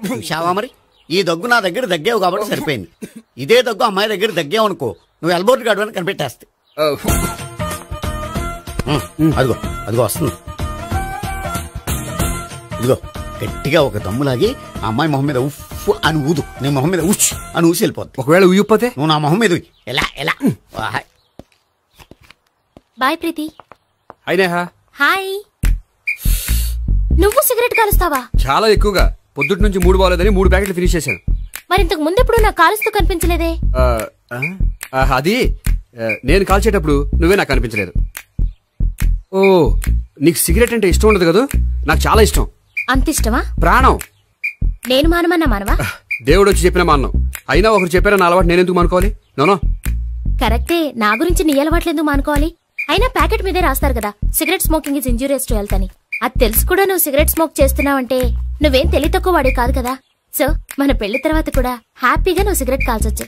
చూశావా మరి, ఈ దగ్గు నా దగ్గర దగ్గేవు కాబట్టి సరిపోయింది. ఇదే దగ్గు అమ్మాయి దగ్గర దగ్గేవు అనుకో, నువ్వు ఎల్బోర్డ్ గాడు అని కనిపెట్టేస్తే. అదిగో వస్తుంది. ఇదిగో గట్టిగా ఒక దమ్ములాగి ఆ అమ్మాయి మొహం మీద ఉఫ్ అని ఊదు, నీ మొహం మీద ఉచ్ అని ఊసి వెళ్ళిపోద్ది. ఒకవేళ ఊయకపోతే నువ్వు నా మొహం మీద ఎలా. బాయ్ ప్రీతి. హాయ్. నువ్వు సిగరెట్ కాలుస్తావా? చాలా ఎక్కువగా. పొద్దుటి నుంచి 3 బాలేదని 3 ప్యాకెట్లు ఫినిష్ చేశాను. మరి ఇంతకు ముందెప్పుడు నాకు కాలుస్తూ కనిపించలేదే? అది నేను కాల్చేటప్పుడు నువ్వే నాకు కనిపించలేదు. ఓ, నీకు సిగరెట్ అంటే ఇష్టం ఉండదు కదా? నాకు చాలా ఇష్టం. అంత ఇష్టమా? ప్రాణం. నేను మానవా? దేవుడు వచ్చి చెప్పిన మానం. అయినా ఒకరు చెప్పారా నా అలవాటు నేనెందుకు మానుకోవాలి? నోనో. కరెక్టే, నా గురించి నీ అలవాట్లు ఎందుకు మానుకోవాలి? అయినా ప్యాకెట్ మీదే రాస్తారు కదా, cigarette smoking is injurious to health అని. అది తెలుసు కూడా నువ్వు సిగరెట్ స్మోక్ చేస్తున్నావంటే నువ్వేం తెలివి తక్కువ వాడే కాదు కదా. సో మన పెళ్లి తర్వాత కూడా హ్యాపీగా నువ్వు సిగరెట్ కాల్చొచ్చు.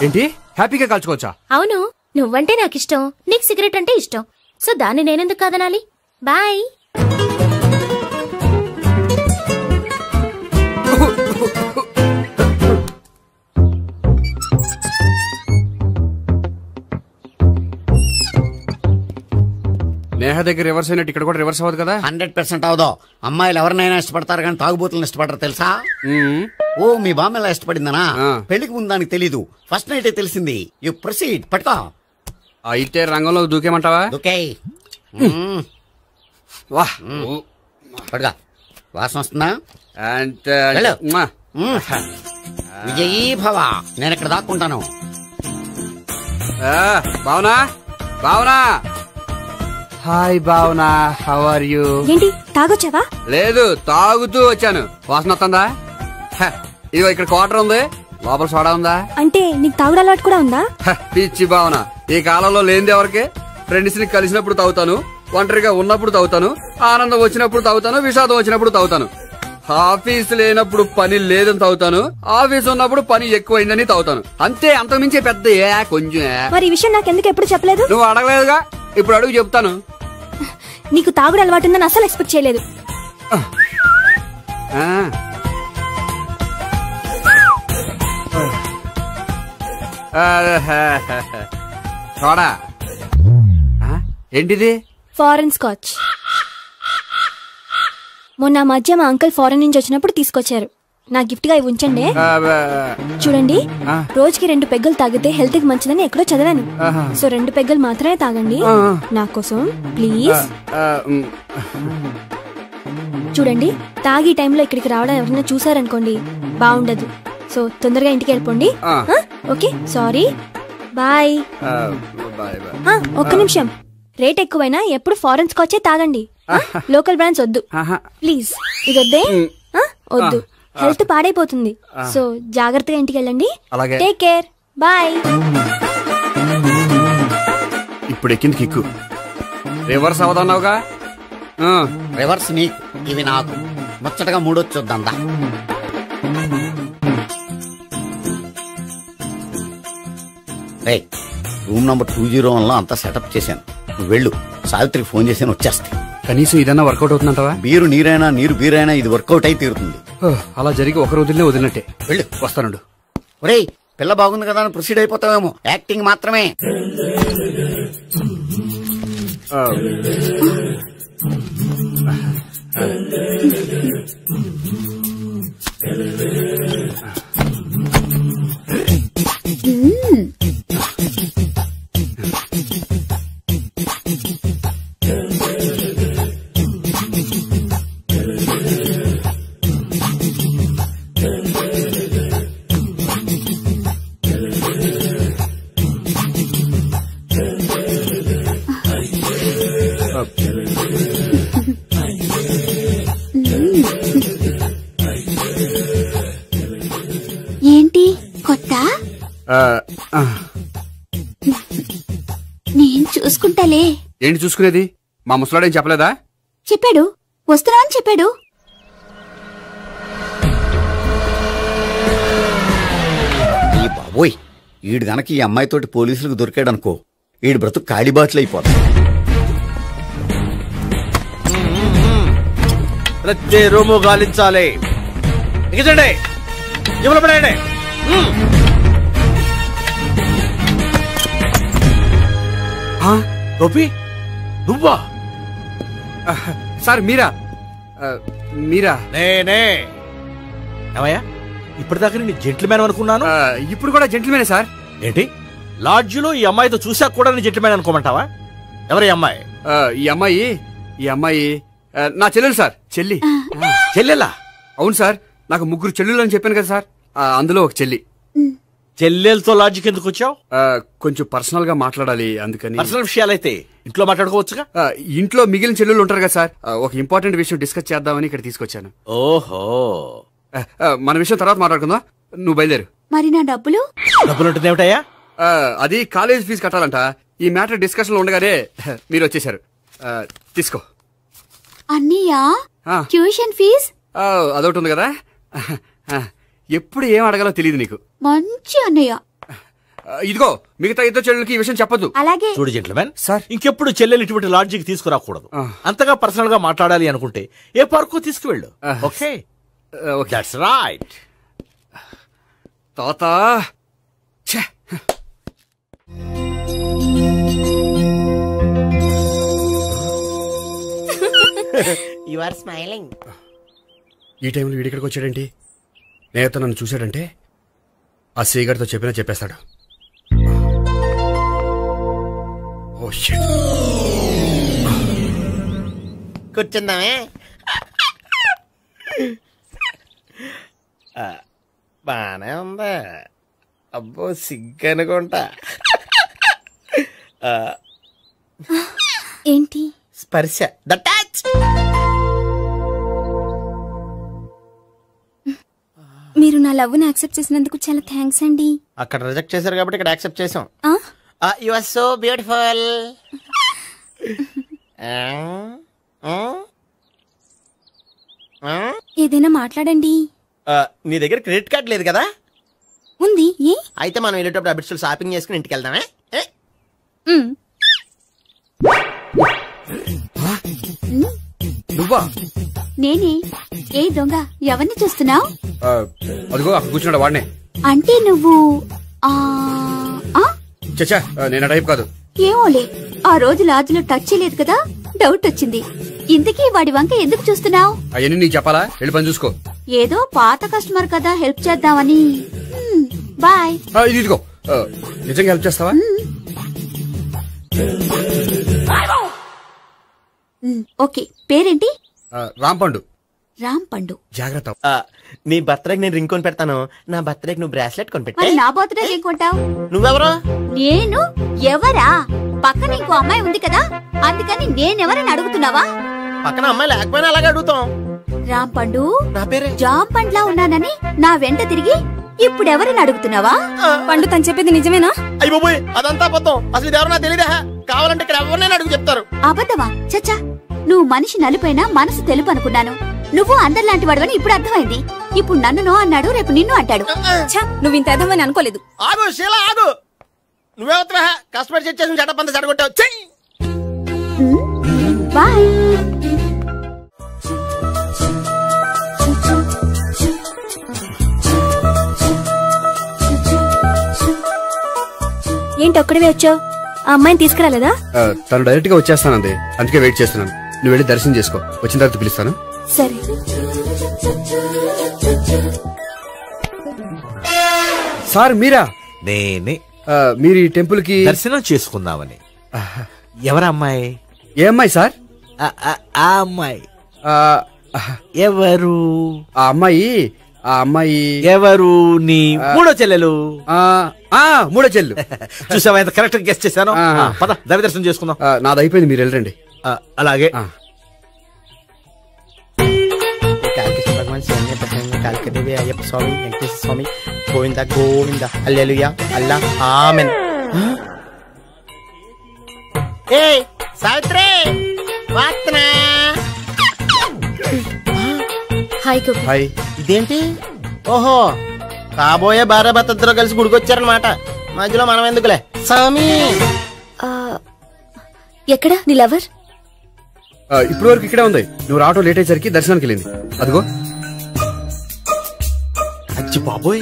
ఏంటి? హ్యాపీగా కాల్చుకోవచ్చా? అవును, నువ్వంటే నాకు ఇష్టం, నీకు సిగరెట్ అంటే ఇష్టం. సో దాన్ని నేనెందుకు కాదనాలి? బాయ్. నేహ దగ్గర రివర్స్ అయినట్టు ఇక్కడ కూడా రివర్స్ అవ్వదు కదా? 100% అవదో. అమ్మాయిలు ఎవరినైనా ఇష్టపడతారు కానీ తాగుబోతులను ఇష్టపడరు తెలుసా? ఓ, మీ బామ్మ ఎలా ఇష్టపడిందనా? పెళ్లికి ముందు దానికి తెలీదు, ఫస్ట్ నైట్ తెలిసింది. You proceed. పట్టుకో. అయితే రంగంలో దూకేమంటావా? దూకేయ్. పట్టుకో. వాసన వస్తుందా? విజయీ భవ. నేను ఇక్కడ దాక్కుంటాను. Bhavana. Hi Bhavana, how are you? ఏంటి తాగొచ్చావా? లేదు, తాగుతూ వచ్చాను. వాసన వస్తుందా? ఇదిగో ఇక్కడ క్వార్టర్ ఉంది, లోపల సోడా ఉందా? అంటే నీకు తాగుడు అలవాటు కూడా ఉందా? పిచ్చి భావన, ఈ కాలంలో లేనిది ఎవరికి? ఫ్రెండ్స్ ని కలిసినప్పుడు తాగుతాను, ఒంటరిగా ఉన్నప్పుడు తాగుతాను, ఆనందం వచ్చినప్పుడు తాగుతాను, విషాదం వచ్చినప్పుడు తాగుతాను. ఆఫీస్ లేనప్పుడు పని లేదని తాగుతాను, ఆఫీస్ ఉన్నప్పుడు పని ఎక్కువైందని తాగుతాను. అంతే, అంతకుమించే పెద్ద కొంచెం. మరి ఈ విషయం నాకెందుకు ఎప్పుడు చెప్పలేదు? నువ్వు అడగలేదుగా, ఇప్పుడు అడుగు చెప్తాను. నీకు తాగుడు అలవాటు ఉందని అసలు ఎక్స్పెక్ట్ చేయలేదు. చూడా ఏంటిది? Foreign scotch. మొన్న మధ్య మా అంకుల్ ఫారెన్ నుంచి వచ్చినప్పుడు తీసుకొచ్చారు. నా గిఫ్ట్ గా ఇవి ఉంచండి. చూడండి, రోజుకి 2 పెగ్గలు తాగితే హెల్త్ కి మంచిదని ఎక్కడో చదివాను. సో 2 పెగ్గలు మాత్రమే తాగండి నా కోసం ప్లీజ్. చూడండి, తాగి టైంలో ఇక్కడికి రావడం ఎవరైనా చూసారనుకోండి బాగుండదు. సో తొందరగా ఇంటికి వెళ్ళిపోండి. Okay, sorry, bye. ఒక్క నిమిషం, రేట్ ఎక్కువైనా ఎప్పుడు ఫారెన్ స్కాచే తాగండి. లోకల్ బ్రాండ్స్ వద్దు ప్లీజ్. ఇది వద్దే, వద్దు, హెల్త్ పాడైపోతుంది. సో జాగ్రత్తగా ఇంటికి వెళ్ళండి. Take care, bye. ఇప్పుడు ఎక్కింది కిక్కు. రివర్స్ అవదన్నావుగా? రివర్స్ నీకు, ఇవి నాకు. ముచ్చటగా మూడొచ్చొద్దా? రూమ్ నంబర్ 201 లో అంతా సెటప్ చేశాను. నువ్వు వెళ్ళు, సావిత్రికి ఫోన్ చేశాను, వచ్చేస్తాయి. కనీసం ఇదన్నా వర్కౌట్ అవుతుందంటావా? బీరు నీరైనా నీరు బీరైనా ఇది వర్కౌట్ అయి తీరుతుంది. అలా జరిగి ఒక రోజులనే వదిలినట్టే. వెళ్ళు, వస్తానుండు. ఒరేయ్, పిల్ల బాగుంది కదా అని ప్రొసీడ్ అయిపోతావేమో. యాక్టింగ్ మాత్రమే. ఏంటి కొత్త? నేను చూసుకుంటాలే. ఏంటి చూసుకునేది? మా ముసలాడేం చెప్పలేదా? చెప్పాడు, వస్తున్నా అని చెప్పాడు. ఈ బాబోయ్, ఈడు గనక ఈ అమ్మాయితోటి పోలీసులకు దొరికాడనుకో, ఈడు బ్రతుకు కాళీబాతులు అయిపోతాడు. ప్రతి రూము గాలించాలి. దిగండి, జబ్బులు పడండి. గోపి, నువ్వా? సార్ మీరా? మీరా? నేనే. ఏమయ్యా, ఇప్పటిదాకా నేను జెంట్ల్మ్యాన్ అనుకున్నాను. ఇప్పుడు కూడా జెంట్ల్మ్యానే సార్. ఏంటి, లాడ్జిలో ఈ అమ్మాయితో చూసాక కూడా నేను జెంట్ల్మ్యాన్ అనుకోమంటావా? ఎవరి అమ్మాయి? ఈ అమ్మాయి నా చెల్లెలు సార్. చెల్లెలా? అవును సార్, నాకు 3 చెల్లెలు అని చెప్పాను కదా సార్, అందులో ఒక చెల్లి. చెల్లెలతో లాడ్జికి ఎందుకు వచ్చావు? కొంచెం పర్సనల్ గా మాట్లాడాలి, అందుకని. పర్సనల్ విషయాలైతే ఇంట్లో మాట్లాడుకోవచ్చుగా. ఇంట్లో మిగిలిన చెల్లెలు ఉంటారు కదా సార్, ఒక ఇంపార్టెంట్ విషయం డిస్కస్ చేద్దామని ఇక్కడ తీసుకొచ్చాను. ఓహో, మన విషయం తర్వాత మాట్లాడుకుందాం. నువ్వు బయలుదేరు. మరి నా డబ్బులు? డబ్బులు ఉంటుంది ఏమిటయ్యా? అది కాలేజ్ ఫీజు కట్టాలంట. ఈ మ్యాటర్ డిస్కషన్ లో ఉండగానే మీరు వచ్చేసారు. తీసుకో. అన్నయ్యా, ట్యూషన్ ఫీజ్? అదొకటి ఉంది కదా. ఎప్పుడు ఏం అడగాలో తెలియదు నీకు. మంచి అన్నయ్య. ఇదిగో, మిగతా ఇద్దరు చెల్లెలకి ఈ విషయం చెప్పదు. అలాగే. చూడు జెంట్ల్మెన్ సార్, ఇంకెప్పుడు చెల్లెలు ఇటువంటి లాడ్జికి తీసుకురాకూడదు. అంతగా పర్సనల్ గా మాట్లాడాలి అనుకుంటే ఏ పార్కు తీసుకువెళ్ళు. Okay, that's right. తాత యు ఆర్ స్మైలింగ్. ఈ టైంలో వీడిక్కడికి వచ్చాడేంటి? నేత నన్ను చూశాడంటే ఆ సీగర్తో చెప్పేస్తాడు. Oh shit. కూర్చుందామే. బానే ఉందా? అబ్బో, సిగ్గనుకుంటా. ఏంటి? స్పర్శ, ద టచ్. మీరు నా లవ్ ని యాక్సెప్ట్ చేసినందుకు చాలా థ్యాంక్స్ అండి. అక్కడ రిజెక్ట్ చేశారు కాబట్టి ఇక్కడ యాక్సెప్ట్ చేసాం. You are so beautiful. ఏదైనా మాట్లాడండి. నీ దగ్గర క్రెడిట్ కార్డ్ లేదు కదా? ఉంది. ఏ? అయితే మనం వెళ్ళేటప్పుడు అబిట్స్ షాపింగ్ చేసుకుని ఇంటికి వెళ్దామే. నువ్వా? నేనే. ఏ దొంగ, ఎవరిని చూస్తున్నావు? అదిగో అక్కడ కూర్చున్నాడు వాడినే. అంటే నువ్వు చచ్చా నేను టైప్ కాదు. ఏమోలే, ఆ రోజు లాడ్జ్లో టచ్ చేయలేదు కదా, డౌట్ వచ్చింది. ఇంతకీ వాడి వంక ఎందుకు చూస్తున్నావు? అవన్నీ నీకు చెప్పాలా? వెళ్ళి పని చూసుకో. ఏదో పాత కస్టమర్ కదా, హెల్ప్ చేద్దామని. బాయ్. ఇది ఇదిగో, నిజంగా హెల్ప్ చేస్తావా? ఓకే, పేరేంటి? రాంపండు. రాంపండు. జాగ్రత్త. నీ బర్త్డేకి నేను రింగ్ కొని పెడతాను, నా బర్త్డేకి నువ్వు బ్రాస్లెట్ కొని పెట్టా. మరి నా బర్త్డే ఏం కొంటావు? నువ్వెవరో? నేను ఎవరా? పక్కన ఇంకో అమ్మాయి ఉంది కదా, అందుకని నేనెవరని అడుగుతున్నావా? పక్కన అమ్మాయి లేకపోయినా అలాగే అడుగుతాం. రాంపండు, నా పేరే జామ్ పండ్లా ఉన్నానని నా వెంట తిరిగి ఇప్పుడెవరని అడుగుతున్నావా? పండు తను చెప్పేది నిజమేనా? అయ్య బాబోయ్, అదంతా అబద్ధం. అసలు ఇది ఎవరో నాకు తెలియదా? కావాలంటే ఇక్కడ ఎవరినైనా అడుగు చెప్తారు. అబద్ధమా? చచ్చా, నువ్వు మనిషి నలుపైనా మనసు తెలుపు అనుకున్నాను. నువ్వు అందరిలాంటి వాడవని ఇప్పుడు అర్థమైంది. ఇప్పుడు నన్ను నో అన్నాడు, రేపు నిన్ను అంటాడు. నువ్వు ఇంత ఎదవని అనుకోలేదు. ఆగు శీలా, ఆగు. నువ్వేవత్తవా? కష్టపడి సెట్ చేసి చెడ్డ చెడగొట్టావు. బాయ్. ఏంటి ఒక్కడివే వచ్చావు? ఆ అమ్మాయిని తీసుకురాలేదా? తను డైరెక్ట్ గా వచ్చేస్తానంది, అందుకే వెయిట్ చేస్తున్నాను. నువ్వు వెళ్ళి దర్శనం చేసుకో, వచ్చిన తర్వాత పిలుస్తాను. సరే. సార్ మీరా? నేనే. మీరు ఈ టెంపుల్ కి దర్శనం చేసుకుందామని. ఎవరమ్మాయి? ఏ అమ్మాయి సార్? ఆ అమ్మాయి ఎవరు? ఆ అమ్మాయి ఎవరు? నీ మూడో చెల్లెలు. మూడో చెల్లు. చూసావా ఎంత కరెక్ట్ గెస్ట్ చేశాను. పద దైవ దర్శనం చేసుకుందాం. నాది అయిపోయింది, మీరు వెళ్ళండి. అలాగే. కాళికాదేవి, అయ్యప్ప స్వామి, వెంకటేశ్వర స్వామి, గోవింద గోవింద, హల్లెలూయా, అల్లా, ఆమెన్. ఏ సావిత్రి, వాత్నా. హాయ్ గోపి. హాయ్. ఇదేంటి? ఓహో, కాబోయే భార్య భర్త ఇద్దరు కలిసి గుడికొచ్చారనమాట. మధ్యలో మనం ఎందుకులే స్వామి. ఎక్కడ నీ లవర్? ఇప్పుడు వరకు ఇక్కడే ఉంది. నువ్వు రావటం లేట్ అయ్యేసరికి దర్శనానికి వెళ్ళింది. అదిగో. అచ్చి బాబోయ్,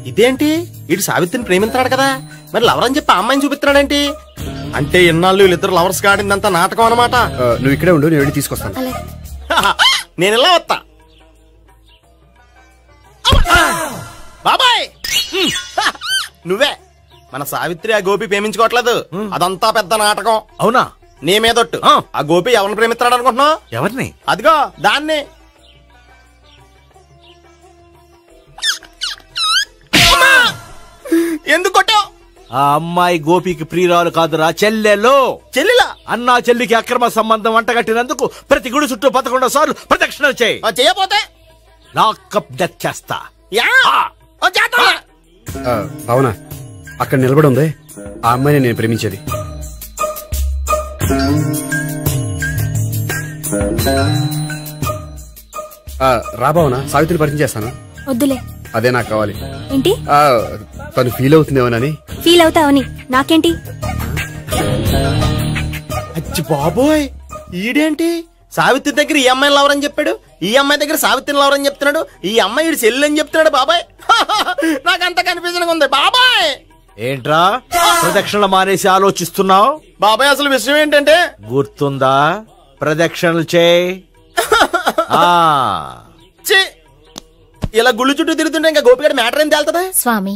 ఇదేంటి? ఇటు సావిత్రిని ప్రేమిస్తున్నాడు కదా, మరి లవర్ అని చెప్పి అమ్మాయిని చూపిస్తున్నాడేంటి? అంటే ఇన్నాళ్ళు వీళ్ళిద్దరు లవర్స్ కాడిందంతా నాటకం అనమాట. నువ్వు ఇక్కడే ఉండు, నేను వెళ్ళి తీసుకొస్తాను. నేను ఇలా వస్తా. బాబాయ్, నువ్వే మన సావిత్రి ఆ గోపి ప్రేమించుకోవట్లేదు, అదంతా పెద్ద నాటకం. అవునా? నీ మీదొట్టు. ఆ గోపి ఎవరిని ప్రేమిస్తున్నాడు అనుకుంటున్నావు? ఎవరిని? అదిగో దాన్ని. ఎందుకు కొట్టావు? ఆ అమ్మాయి గోపికి ప్రియురాలు కాదురా, చెల్లెలో. చెల్లెలా? అన్నా చెల్లికి అక్రమ సంబంధం వంటగట్టినందుకు ప్రతి గుడి చుట్టూ 11 సార్లు ప్రదక్షిణలు చేయి. చేయపోతే లాకప్ డెత్ చేస్తా. అవునా? అక్కడ నిలబడి ఉంది ఆ అమ్మాయిని నేను ప్రేమించేది. రాబావునా? సావిత్రిని పరిచయం చేస్తాను. వద్దులే. అదే నాకు కావాలి. ఏంటి? తను ఫీల్ అవుతుందేమోనని. ఫీల్ అవుతావని నాకేంటి? అచ్చి బాబోయ్, ఈడేంటి సావిత్రి దగ్గర ఈ అమ్మాయిని లవర్ అని చెప్పాడు, ఈ అమ్మాయి దగ్గర సావిత్రిని లవర్ అని చెప్తున్నాడు, ఈ అమ్మాయి ఇడు చెల్లి అని చెప్తున్నాడు. బాబాయ్ నాకంత కన్ఫ్యూజన్ ఉంది. బాబాయ్ ఏంట్రా ప్రదక్షిణలు మానేసి ఆలోచిస్తున్నావు? బాబాయ్ అసలు విషయం ఏంటంటే, గుర్తుందా? ప్రదక్షిణలు చేయి. ఇలా గుళ్ళు చుట్టూ తిరుగుతుంటే ఇంకా గోపిగడ మ్యాటర్ ఏం తేలుతుందా? స్వామి,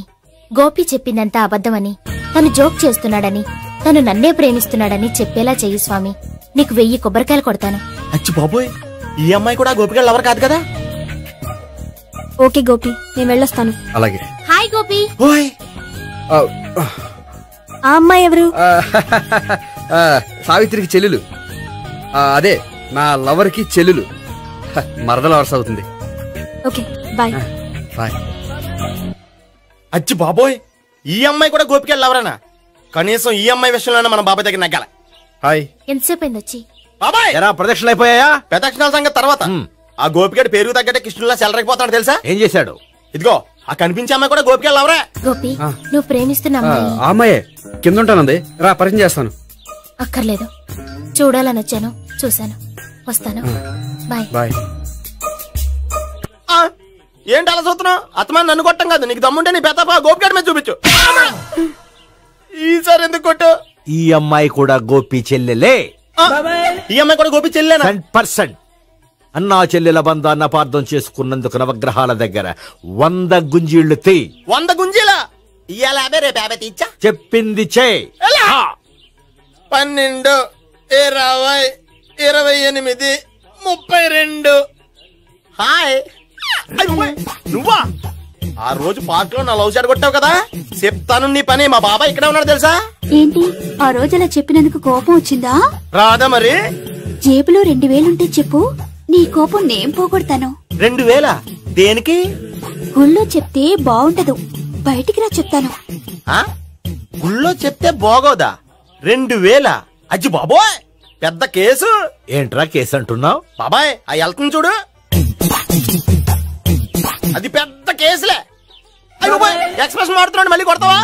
గోపి చెప్పిందంతా అబద్ధమని, తను జోక్ చేస్తున్నాడని, తను నన్నే ప్రేమిస్తున్నాడని చెప్పేలా చెయ్యి స్వామి. నీకు 1000 కొబ్బరికాయలు కొడతాను. అచ్చి బాబోయ్, ఈ అమ్మాయి కూడా గోపిగడ లవర్ కాదు కదా? ఓకే గోపి, నేను వెళ్ళొస్తాను. అలాగే. హాయ్ గోపి. ఆ అమ్మాయి ఎవరు? సావిత్రికి చెల్లెలు. అదే నా లవర్ కి చెల్లెలు. మరద లవర్స్ అవుతుంది. Okay bye. బాయ్. అచ్చి బాబోయ్, ఈ అమ్మాయి కూడా గోపిగడ లవరేనా? కనీసం ఈ అమ్మాయి విషయంలోనే మన బాబాయ్ దగ్గర నగ్గాల. హాయ్. ఎంతసేపు అయింది వచ్చి? బాబాయ్ ప్రదక్షిణలు అయిపోయాయా? ప్రదక్షిణాల సంగతి తర్వాత. ఆ గోపిగడ పేరు తగ్గట్టే కృష్ణులా చెలరైపోతాడు తెలుసా? ఏం చేశాడు? ఇదిగో ఆ కనిపించే అమ్మాయి కూడా గోపిగడ లవరే. గోపి, నువ్వు ప్రేమిస్తున్న అమ్మాయి ఆ అమ్మాయే కింద ఉంటానంది. రా పరిచయం చేస్తాను. అక్కర్లేదు, చూడాలని వచ్చాను, చూశాను, వస్తాను. బాయ్. బాయ్. ఏంటి అలా చూస్తున్నావు? అత్తమాని నన్ను కొట్టం కాదు, నీకు దమ్ముంటే నీ పెద్దపా గోపిగడ మీద చూపించు. ఈసారి ఎందుకు కొట్టు? ఈ అమ్మాయి కూడా గోపి చెల్లెలే. ఈ అమ్మాయి కూడా గోపి చెల్లెనా? 100%. అన్నా చెల్లెల బంధాన్ని అపార్థం చేసుకున్నందుకు నవగ్రహాల దగ్గర 100 గుంజీళ్లు తీ. 100 గుంజీలా? ఇయ్యాల 50 రేపు 50 తీచ్చా. చెప్పింది చే. 12, 20, 28, 32. హాయ్. నువ్వా? ఆ రోజు పార్క్ లో నా లవ్ షాట్ కొట్టావు కదా, చెప్తాను నీ పని. మా బాబాయ్ ఇక్కడే ఉన్నాడు తెలుసా? ఏంటి ఆ రోజు అలా చెప్పినందుకు కోపం వచ్చిందా? రాదా మరి? జేబులో 2000 ఉంటే చెప్పు, నీ కోపం నేను పోగొడతాను. 2000? దేనికి? గుళ్ళో చెప్తే బాగుండదు, బయటికి రా చెప్తాను. గుళ్ళో చెప్తే బాగోదా? 2000? అజ్జి బాబోయ్, పెద్ద కేసు. ఏంట్రా కేసు అంటున్నావు? బాబాయ్ ఆ వెళ్తుంది చూడు, అది పెద్ద కేసులే. ఎక్స్ప్రెషన్ మాడుతున్నాడు, మళ్ళీ కొడతావా?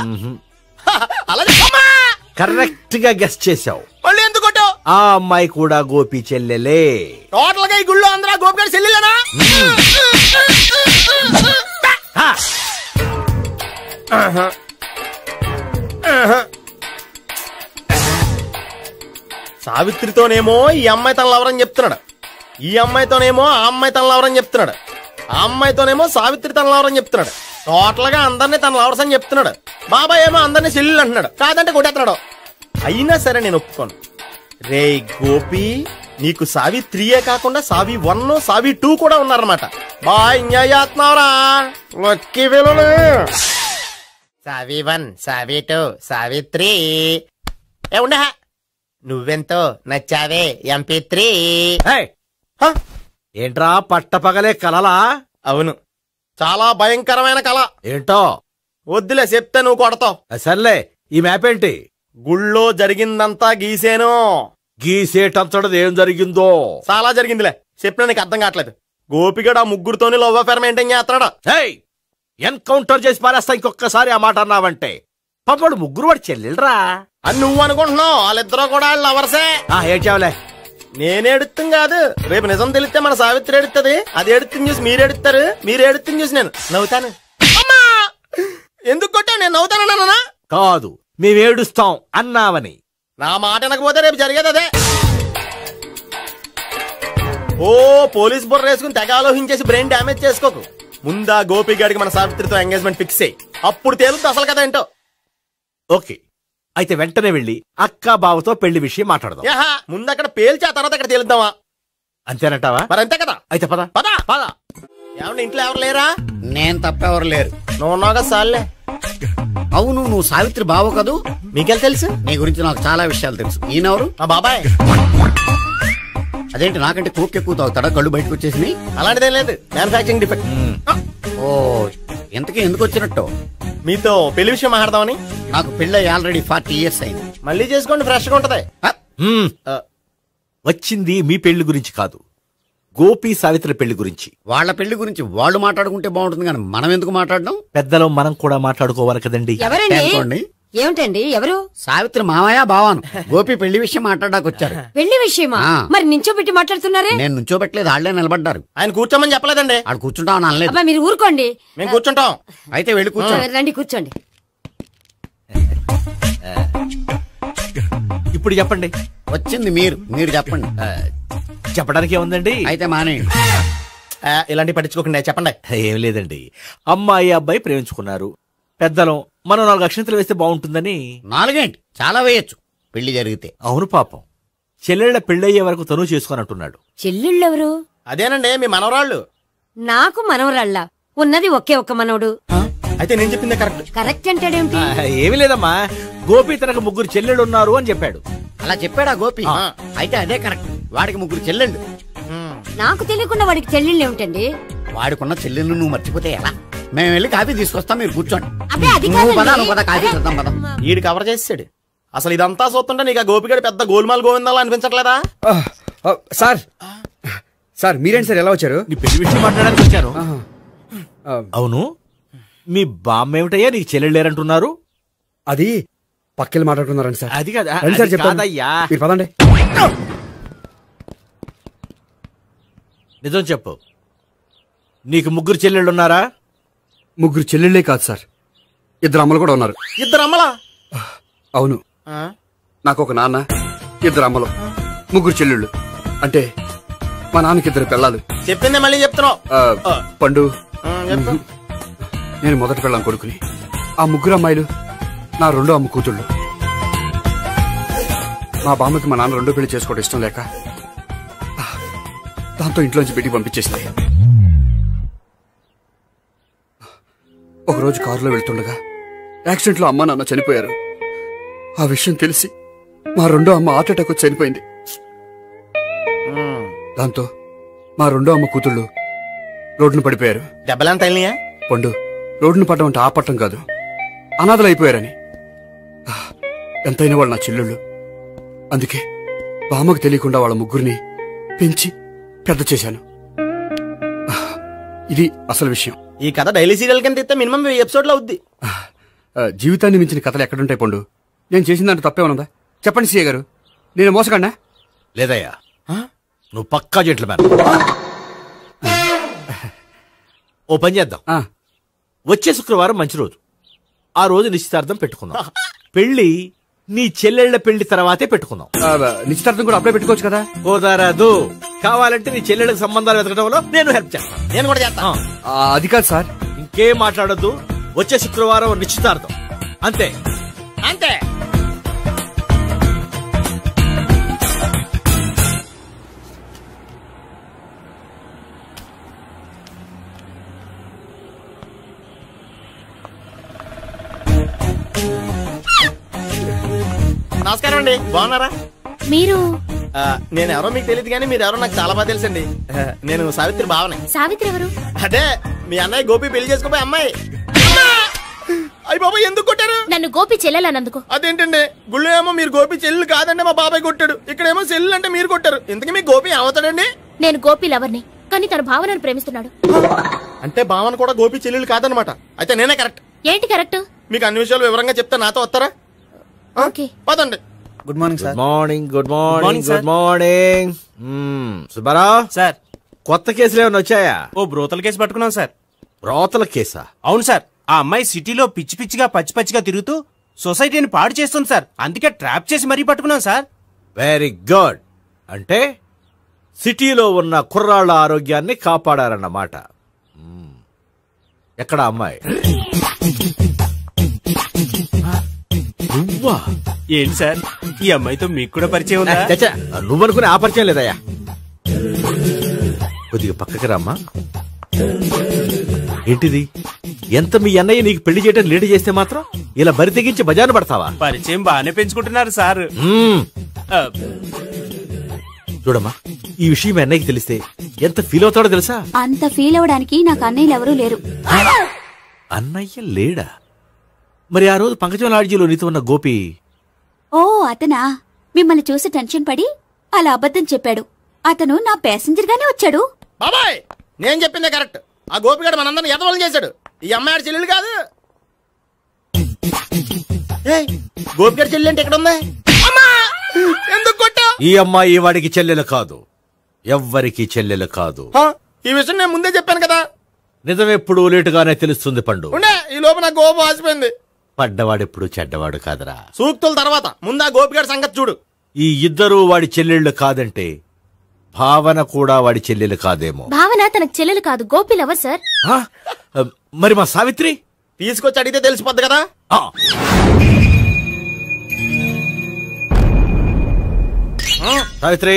అలా కరెక్ట్ గా గెస్ట్ చేశావు. మళ్ళీ ఎందుకు కొట్టావు? ఆ అమ్మాయి కూడా గోపి చెల్లెలే. టోటల్ గా ఈ గుళ్ళో అందరూ గోపిగాడి చెల్లెలేనా? సావిత్రితోనేమో ఈ అమ్మాయి తన లవరని చెప్తున్నాడు, ఈ అమ్మాయితోనేమో ఆ అమ్మాయి తన లవరని చెప్తున్నాడు, ఆ అమ్మాయితోనేమో సావిత్రి తన లవరని చెప్తున్నాడు. టోటల్ గా అందరినీ తన లవర్స్ అని చెప్తున్నాడు. బాబాయ్ ఏమో అందరినీ చెల్లెలు అంటున్నాడు, కాదంటే కొట్టేస్తున్నాడు. అయినా సరే నేను ఒప్పుకోను. రే గోపి, నీకు సావిత్రియే కాకుండా సావి 1, సావి 2 కూడా ఉన్నారన్నమాట. బాయ్ ఎంజాయ్ చేస్తున్నావురా. లక్కీ పిల్లలు. సావి 1, సావి 2, సావిత్రి. ఏ ఉండే, నువ్వెంతో నచ్చావే MP3. ఏంట్రా పట్టపగలే కలలా? అవును, చాలా భయంకరమైన కళ. ఏంటో? వద్దులే, చెప్తే నువ్వు కొడతావు. సర్లే, ఈ మ్యాప్ ఏంటి? గుళ్ళో జరిగిందంతా గీసేను. గీసేటంతటది ఏం జరిగిందో? చాలా జరిగిందిలే, చెప్పినా నీకు అర్థం కావట్లేదు. గోపిగడు ఆ ముగ్గురుతోని లవ్ అఫేర్ మెయింటైన్ చేస్తున్నాడు. ఎన్కౌంటర్ చేసి పారేస్తా ఇంకొకసారి ఆ మాట అన్నావంటే. పాపడు ముగ్గురు వాడు చెల్లెలరా అని నువ్వు అనుకుంటున్నావు, వాళ్ళిద్దరూ కూడా లవర్సే. ఏడ్చావులే. నేనేడుతుంది కాదు, రేపు నిజం తెలిస్తే మన సావిత్రి ఎడుతుంది. అది ఎడుతుంది చూసి మీరు ఎడుతారు, మీరు ఎడుతుంది చూసి నేను నవ్వుతాను. ఎందుకు కొట్టా? నేను నవ్వుతానన్నా? కాదు, మేమేడుస్తాం అన్నావని. నా మాట అనకపోతే రేపు జరిగేది అదే. ఓ పోలీస్ బుర్ర వేసుకుని తెగ ఆలోచించేసి బ్రెయిన్ డ్యామేజ్ చేసుకోకు. ముందా గోపి గారికి మన సావిత్రితో ఎంగేజ్మెంట్ ఫిక్స్ అయ్యి అప్పుడు తేలుతుంది అసలు కదా ఏంటో. ఓకే, అయితే వెంటనే వెళ్ళి అక్క బావతో పెళ్లి విషయం మాట్లాడదాం. ముందు అక్కడ పేల్చి ఆ తర్వాత అక్కడ తేలుద్దామా? అంతేనంటావా? మరి అంతే కదా. అయితే పద పద పద. ఏమన్నా ఇంట్లో ఎవరు లేరా? నేను తప్పెవరు లేరు. నువ్వు ఉన్నావుగా సార్లే. అవును, నువ్వు సావిత్రి బావ కదూ? మీకెళ్ళి తెలుసు? నీ గురించి నాకు చాలా విషయాలు తెలుసు. ఈయనెవరు? మా బాబాయ్. అదేంటి నాకంటే కోక్ ఎక్కువ తాగుతాడా? కళ్ళు బయటకు వచ్చేసి? అలాంటిదేం లేదు, మ్యానుఫాక్చరింగ్ డిఫెక్ట్. ఓ, ఎంతకీ ఎందుకు వచ్చినట్టు? మీతో పెళ్లి విషయం మాట్లాడదామని. నాకు పెళ్ళి ఆల్రెడీ 40 years అయింది. మళ్ళీ చేసుకోండి, ఫ్రెష్ గా ఉంటది. వచ్చింది మీ పెళ్లి గురించి కాదు, గోపి సావిత్రి పెళ్లి గురించి. వాళ్ళ పెళ్లి గురించి వాళ్ళు మాట్లాడుకుంటే బాగుంటుంది, కానీ మనం ఎందుకు మాట్లాడడం? పెద్దలో మనం కూడా మాట్లాడుకోవాలి కదండి. ఎవరండి? ఏమిటండి? ఎవరు? సావిత్రి మామయ్య బావాను. గోపి పెళ్లి విషయం మాట్లాడడానికి వచ్చారు. పెళ్లి విషయమా? మరి నించోబెట్టి మాట్లాడుతున్నారే? నేను నుంచోబెట్టలేదు, వాళ్ళే నిలబడ్డారు. ఆయన కూర్చోమని చెప్పలేదండి. ఆడు కూర్చుంటామని అనలేదు. అబ్బా మీరు ఊరుకోండి. మేము కూర్చుంటాం. అయితే వెళ్ళి కూర్చోండి. రండి కూర్చోండి. ఇప్పుడు చెప్పండి. వచ్చింది మీరు చెప్పండి. చెప్పడానికి ఏముందండి? అయితే మానేయండి. ఇలాంటి పట్టించుకోకుండా చెప్పండి. ఏం లేదండి, అమ్మాయి అబ్బాయి ప్రేమించుకున్నారు. పెద్దలం మనం 4 అక్షంతలు వేస్తే బాగుంటుందని. 4 ఏంటి, చాలా వేయచ్చు పెళ్లి జరిగితే. అవును పాపం, చెల్లెళ్ళ పెళ్ళయ్యే వరకు తను చేసుకోనంటున్నాడు. చెల్లెళ్ళెవరు? అదేనండి మీ మనవరాళ్ళు. నాకు మనవరాళ్ళ ఉన్నది ఒకే ఒక్క మనవడు. అయితే నేను చెప్పిందే కరెక్ట్. కరెక్ట్ అంటాడేమిటి? ఏమీ లేదమ్మా, గోపి తనకు 3 చెల్లెళ్ళు ఉన్నారు అని చెప్పాడు. అలా చెప్పాడా గోపి? అయితే అదే కరెక్ట్. వాడికి 3 చెల్లెళ్ళు. నాకు తెలియకుండా వాడికి చెల్లెళ్ళు ఏమిటండి? వాడికున్న చెల్లెళ్ళు నువ్వు మర్చిపోతే ఎలా? మేము వెళ్ళి కాఫీ తీసుకొస్తాం, మీరు కూర్చోండి. కాఫీ చేద్దాం పద. ఈడు కవర్ చేసాడు. అసలు ఇదంతా చూస్తుంటే నీకు ఆ గోపిగడు పెద్ద గోల్మాల్ గోవిందాలు అనిపించట్లేదా? సార్ మీరేంటి సార్ ఎలా వచ్చారు? నీ పెళ్లి విషయం మాట్లాడడానికి వచ్చాను. అవును, మీ బామ్మ ఏమిటయ్యా నీకు చెల్లెళ్ళు లేరంటున్నారు? అది పక్కెళ్ళి మాట్లాడుకున్నారండి సార్. అది కాదా? సార్ చెప్తాను, మీరు పదండి. నిజం చెప్పు, నీకు 3 చెల్లెళ్ళు ఉన్నారా? 3 చెల్లెళ్ళే కాదు సార్, 2 అమ్మలు కూడా ఉన్నారు. 2 అమ్మలా? అవును, నాకు ఒక నాన్న, 2 అమ్మలు, 3 చెల్లెళ్ళు. అంటే మా నాన్నకి 2 పిల్లలు. చెప్పిందే మళ్ళీ చెప్తున్నావు. పండు, నేను మొదటి పిల్లం కొడుకుని. ఆ 3 అమ్మాయిలు నా 2వ అమ్మ కూతుళ్ళు. మా బామ్మకి మా నాన్న 2 పెళ్లి చేసుకోవడం ఇష్టం లేక దాంతో ఇంట్లోంచి బయటికి పంపించేసింది. ఒకరోజు కారులో వెళ్తుండగా యాక్సిడెంట్లో అమ్మ నాన్న చనిపోయారు. ఆ విషయం తెలిసి మా 2వ అమ్మ హార్ట్ అటాక్ వచ్చి చనిపోయింది. దాంతో మా 2వ అమ్మ కూతుళ్ళు రోడ్డును పడిపోయారు. దెబ్బలంత అయినాయా? పండు, రోడ్డును పడ్డం అంటే ఆపట్టం కాదు, అనాథలు అయిపోయారని. ఎంతైనా వాళ్ళు నా చెల్లెళ్ళు. అందుకే బామ్మకు తెలియకుండా వాళ్ళ 3 పెంచి పెద్ద చేశాను. ఇది అసలు విషయం. ఈ కథ డైలీ సీరియల్ కింద ఇస్తే మినిమం 1000 ఎపిసోడ్లు అవుద్ది. జీవితాన్ని మించిన కథలు ఎక్కడుంటాయి పండు? నేను చేసిన దాంట్లో తప్పేమనుందా? చెప్పండి సీఏ గారు, నేను మోసగండా? లేదయ్యా, నువ్వు పక్కా జెంట్లమ్యాన్. ఓ పని చేద్దాం, వచ్చే శుక్రవారం మంచి రోజు. ఆ రోజు నిశ్చితార్థం పెట్టుకుందాం. పెళ్లి నీ చెల్లెళ్ల పెళ్లి తర్వాతే పెట్టుకుందాం. నిశ్చితార్థం కూడా అప్పుడే పెట్టుకోవచ్చు కదా? కుదరదు. కావాలంటే నీ చెల్లెళ్ళకి సంబంధాలు వెతకడంలో నేను హెల్ప్ చేస్తాను. నేను కూడా చేస్తాను. అది కాదు సార్. ఇంకేం మాట్లాడొద్దు. వచ్చే శుక్రవారం నిశ్చితార్థం, అంతే అంతే. నమస్కారం అండి, బాగున్నారా? మీరు నేను ఎవరో మీకు తెలియదు కానీ మీరు ఎవరో నాకు చాలా బాగా తెలుసండి. నేను సావిత్రి భావన. సావిత్రి ఎవరు? అదే మీ అన్నయ్య గోపి పెళ్లి చేసుకోపోయి అమ్మాయి. అయ్యి బాబాయ్, ఎందుకు కొట్టారు? నన్ను గోపి చెల్లెలన్నందుకు. అదేంటండి, గుళ్ళు ఏమో మీరు గోపి చెల్లు కాదండి మా బాబాయ్ కొట్టాడు, ఇక్కడేమో చెల్లు అంటే మీరు కొట్టారు. ఇంతకీ మీ గోపి ఏమవుతాడండి? నేను గోపి లవర్ని, కానీ తన భావనను ప్రేమిస్తున్నాడు. అంటే భావన కూడా గోపి చెల్లెలు కాదనమాట. అయితే నేనే కరెక్ట్. ఏంటి కరెక్ట్? మీకు అన్ని విషయాలు వివరంగా చెప్తే నాతో వస్తారా? ఓకే, పదండి. Good morning sir. Morning. Good morning. Good morning. Subbarao sir, కొత్త కేసులు ఏమైనా వచ్చాయా? ఓ బ్రోతల కేసు పట్టుకున్నాం సార్. బ్రోతల కేసా? అవును సార్. ఆ అమ్మాయి సిటీలో పిచ్చి పిచ్చిగా పచ్చి పచ్చిగా తిరుగుతూ సొసైటీని పాడు చేస్తుంది సార్. అందుకే ట్రాప్ చేసి మరీ పట్టుకున్నాం సార్. Very good. అంటే సిటీలో ఉన్న కుర్రాళ్ళ ఆరోగ్యాన్ని కాపాడారన్నమాట. ఎక్కడ అమ్మాయి? నువ్వా? ఏంటి సార్, ఈ అమ్మాయితో మీకు కూడా పరిచయం ఉందా? నువ్వనుకునే ఆ పరిచయం లేదయ్యా. కొద్దిగా పక్కకి రామ్మా. ఏంటిది? ఎంత మీ అన్నయ్య నీకు పెళ్లి చేయడం లేట్ చేస్తే మాత్రం ఇలా బరి తెగించి బజారు పడతావా? పరిచయం బాగానే పెంచుకుంటున్నారు సార్. చూడమ్మా, ఈ విషయం మీ అన్నయ్యకి తెలిస్తే ఎంత ఫీల్ అవుతాడో తెలుసా? అంత ఫీల్ అవడానికి నాకు అన్నయ్యలు ఎవరూ లేరు. అన్నయ్య లేడా? మరి ఆ రోజు పంకజం లాడ్జీలో నీతో ఉన్న గోపి? ఓ అతనా? మిమ్మల్ని చూసి టెన్షన్ పడి అలా అబద్ధం చెప్పాడు. అతను నా ప్యాసింజర్ గానే వచ్చాడు. బాబాయ్, నేను చెప్పిందే కరెక్ట్. ఆ గోపిగాడు మనందరిని ఎదవలు చేశాడు. ఈ అమ్మాయి చెల్లెలు కాదు. గోపిగాడి చెల్లెలు అంటే ఎక్కడ ఉంది? ఎందుకు కొట్టా? ఈ అమ్మాయి వాడికి చెల్లెలు కాదు, ఎవ్వరికి చెల్లెలు కాదు. ఈ విషయం నేను ముందే చెప్పాను కదా. నిజమెప్పుడు లేటుగానే తెలుస్తుంది పండు. ఈ లోపు నాకు గోపం ఆసిపోయింది. పడ్డవాడెప్పుడు చెడ్డవాడు కాదురా. సూక్తుల తర్వాత ముందు ఆ గోపిగాడి సంగతి చూడు. ఈ ఇద్దరూ వాడి చెల్లెళ్ళు కాదంటే భావన కూడా వాడి చెల్లెలు కాదేమో. భావన తనకు చెల్లెలు కాదు, గోపి లవర్ సార్. మరి మా సావిత్రి? తీసుకొచ్చి అడిగితే తెలిసిపోద్ది కదా. సావిత్రి,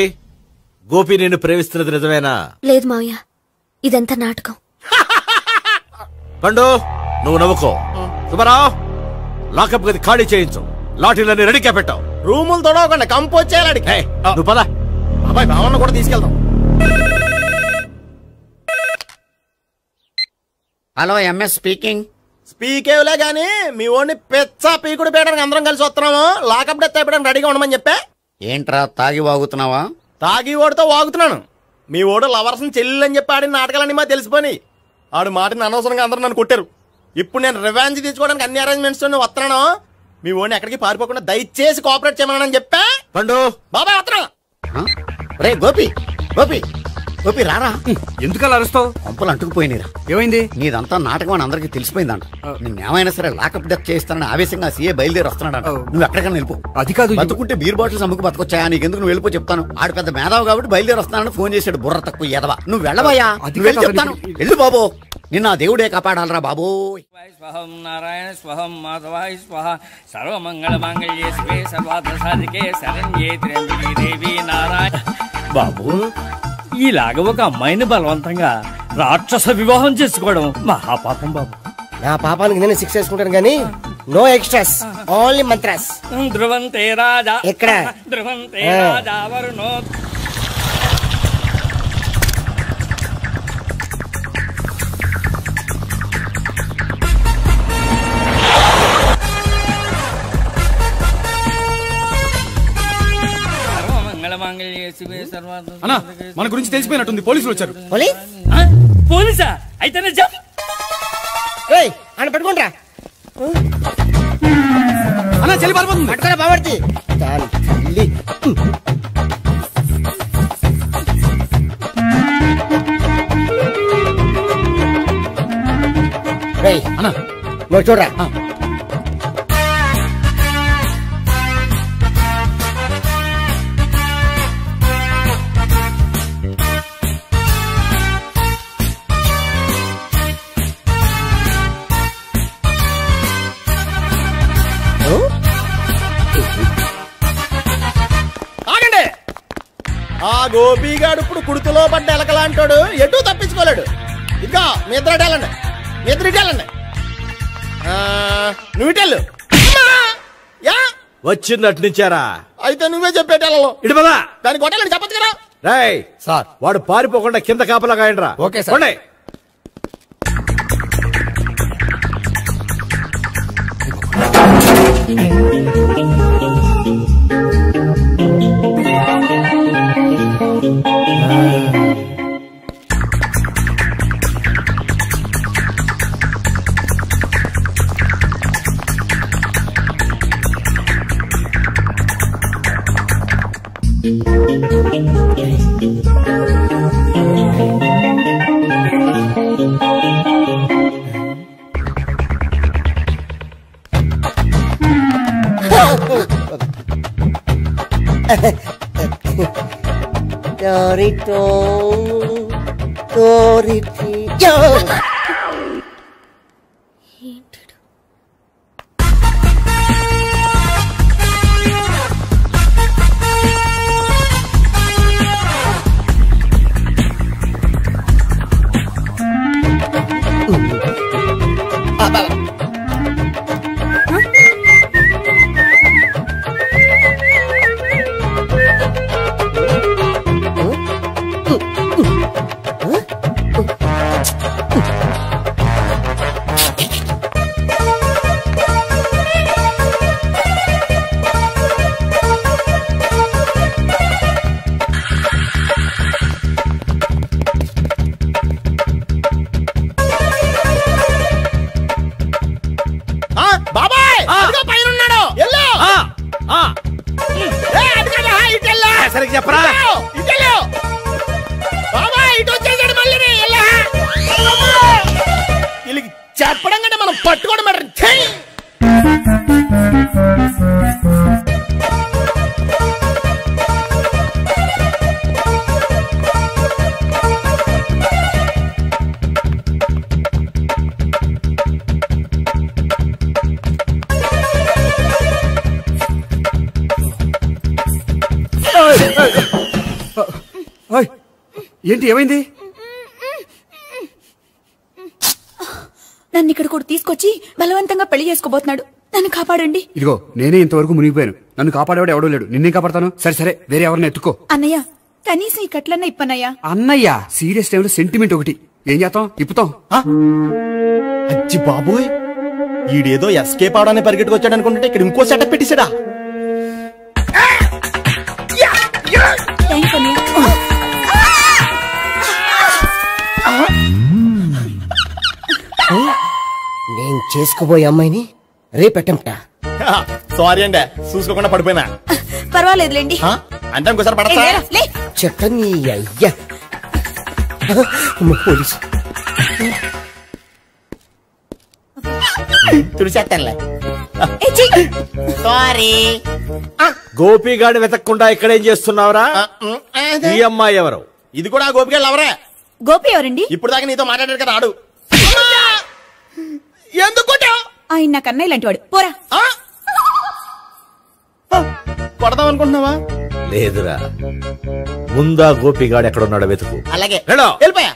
గోపి నిన్ను ప్రేమిస్తున్నది నిజమేనా? లేదు మావయ్య, ఇదంతా నాటకం. పండు, నువ్వు నవ్వుకో. సుబ్బారావు, లాకప్ గది ఖాళీ చేయించు. లాఠీలన్నీ రెడీగా పెట్టావు. రూములు తొడవకుండా కంపోజ్ చేయాలి. నువ్వు పద. అబ్బాయి భావన కూడా తీసుకెళ్దాం. Hello, MS speaking. స్పీకేవ్లే గానీ మీ ఓడిని పెచ్చ పీకుడు పేయడానికి అందరం కలిసి వస్తున్నాము. లాకప్ డెత్ అయిపోయడానికి రెడీగా ఉండమని చెప్పే. ఏంట్రా తాగి వాగుతున్నావా? తాగి ఓడితో వాగుతున్నాను. మీ ఓడు లవర్స్ చెల్లెలు అని చెప్పి ఆడిన నాటకాలన్నీ మా తెలిసిపోయి ఆడు మాటని అనవసరంగా అందరూ నన్ను కొట్టారు. ఇప్పుడు నేను రివెంజ్ తీసుకోవడానికి అన్ని అరేంజ్మెంట్స్ వస్తున్నాను. మీ ఓడిని ఎక్కడికి పారిపోకుండా దయచేసి కోఆపరేట్ చేయమని చెప్పా. పండు బాబాయ్ వస్తున్నా. రే గోపి, గోపి గోపి రారా. ఎందుకలా అరుస్తావు? పంపులు అంటుకుపోయినరా. ఏమైంది? నీదంతా నాటకం అని అందరికి తెలిసిపోయిందంట. నిన్నేమైనా సరే లాకప్ డెత్ చేస్తానని ఆవేశంగా సీఏ బయలుదేరి వస్తున్నాడు. నువ్వు ఎక్కడికైనా వెళ్ళిపో. అది కాదు, బతుకుంటే బీర్ బాటిల్స్ అమ్ముకు బతకొచ్చాయా? నీకెందుకు నువ్వు వెళ్ళిపో చెప్తాను. ఆడు పెద్ద మేధావు కాబట్టి బయలుదేరి వస్తానని ఫోన్ చేశాడు. బుర్ర తక్కువ ఎదవా. నువ్వు వెళ్ళబోయా? వెళ్ళి చెప్తాను. వెళ్ళు బాబో, నిన్న దేవుడే కాపాడాలరా బాబో. స్వహం నారాయణ స్వహం మాధవాయ స్వహ సర్వమంగళ మాంగళ్యే శివే సర్వార్థ సాధికే శరణ్యే త్ర్యంబకే దేవి నారాయణ. బాబు, ఇలాగ ఒక అమ్మాయిని బలవంతంగా రాక్షస వివాహం చేసుకోవడం మహాపాపం బాబు. నా పాపానికి నేను శిక్ష వేసుకుంటాను కానీ నో ఎక్స్ట్రాస్, ఓన్లీ మంత్రాస్. ధ్రువంతే రాజా ఎక్కడ? ధ్రువంతే రాజా వరుణో. అన్నా, మన గురించి తెలిసిపోయినట్టుంది. పోలీసులు వచ్చారు. పోలీసా? అయితేనే అని పట్టుకుంటా అన్నా, చెల్లి పారిపోతుంది. పట్టుకురా బాబర్తి. అన్నా నువ్వు చూడరా. ఆ గోపిగాడు ఇప్పుడు కుడుతులో పడ్డ ఎలకలాంటాడు, ఎటు తప్పించుకోలేడు. ఇదిగో మీ ఇద్దరు వెళ్ళండి, మీ ఇద్దరు ఇటు వెళ్ళండి. నువ్వు ఇటెళ్ళు. వచ్చిందటు నుంచారా? అయితే నువ్వే చెప్పేటెళ్ళలో ఇటు పదా. దాన్ని కొట్టాలని చెప్పచ్చు కదా. రేయ్ సార్, వాడు పారిపోకుండా కింద కాపలా కాయండిరా. Okay sir. చెప్పడం కంటే మనం పట్టుకోవడం మాట. ఏంటి, ఏమైంది? నన్ను ఇక్కడ కూడా తీసుకొచ్చి బలవంతంగా పెళ్లి చేసుకోబోతున్నాడు. నన్ను కాపాడండి. ఇదిగో నేనే ఇంతవరకు మునిగిపోయాను. నన్ను కాపాడేవాడు ఎవడో లేడు. నిన్నే కాపాడతాను. సరే సరే, వేరే ఎవరిని ఎత్తుకో. అన్నయ్య, కనీసం ఈ కట్లన్నా ఇప్పనయ్యా. అన్నయ్య, సీరియస్ టైంలో సెంటిమెంట్ ఒకటి. ఏం చేస్తాం? ఇప్పుతాం. అచ్చి బాబోయ్, ఈడేదో ఎస్కేప్ అవడానికి పరిగెట్టుకొచ్చాడు అనుకుంటే ఇక్కడ ఇంకో సెటప్ పెట్టేశాడా? నేను చేసుకోబోయే అమ్మాయిని రేపెట్టంటా. సారీ అండి, చూసుకోకుండా పడిపోయినా. పర్వాలేదులేండి. అంటే ఇంకోసారి పడతా. లే. చెట్ట నీ అయ్యా. పోలీసు తుడిచేస్తానులే. సారీ. గోపిగాడిని వెతక్కుండా ఇక్కడేం చేస్తున్నావురా? ఈ అమ్మాయి ఎవరు? ఇది కూడా గోపిగాళ్ళు ఎవరే? గోపి ఎవరండి? ఇప్పుడు దాకా నీతో మాట్లాడారు కదా ఆడు. ఎందుకు ఆయన నాకు అన్నయ్య లాంటి వాడు. పోరా. కొడదాం అనుకుంటున్నావా? లేదురా, ముందా గోపిగాడు ఎక్కడున్నాడో వెతుకు. అలాగే వెళ్ళో. వెళ్ళిపోయా.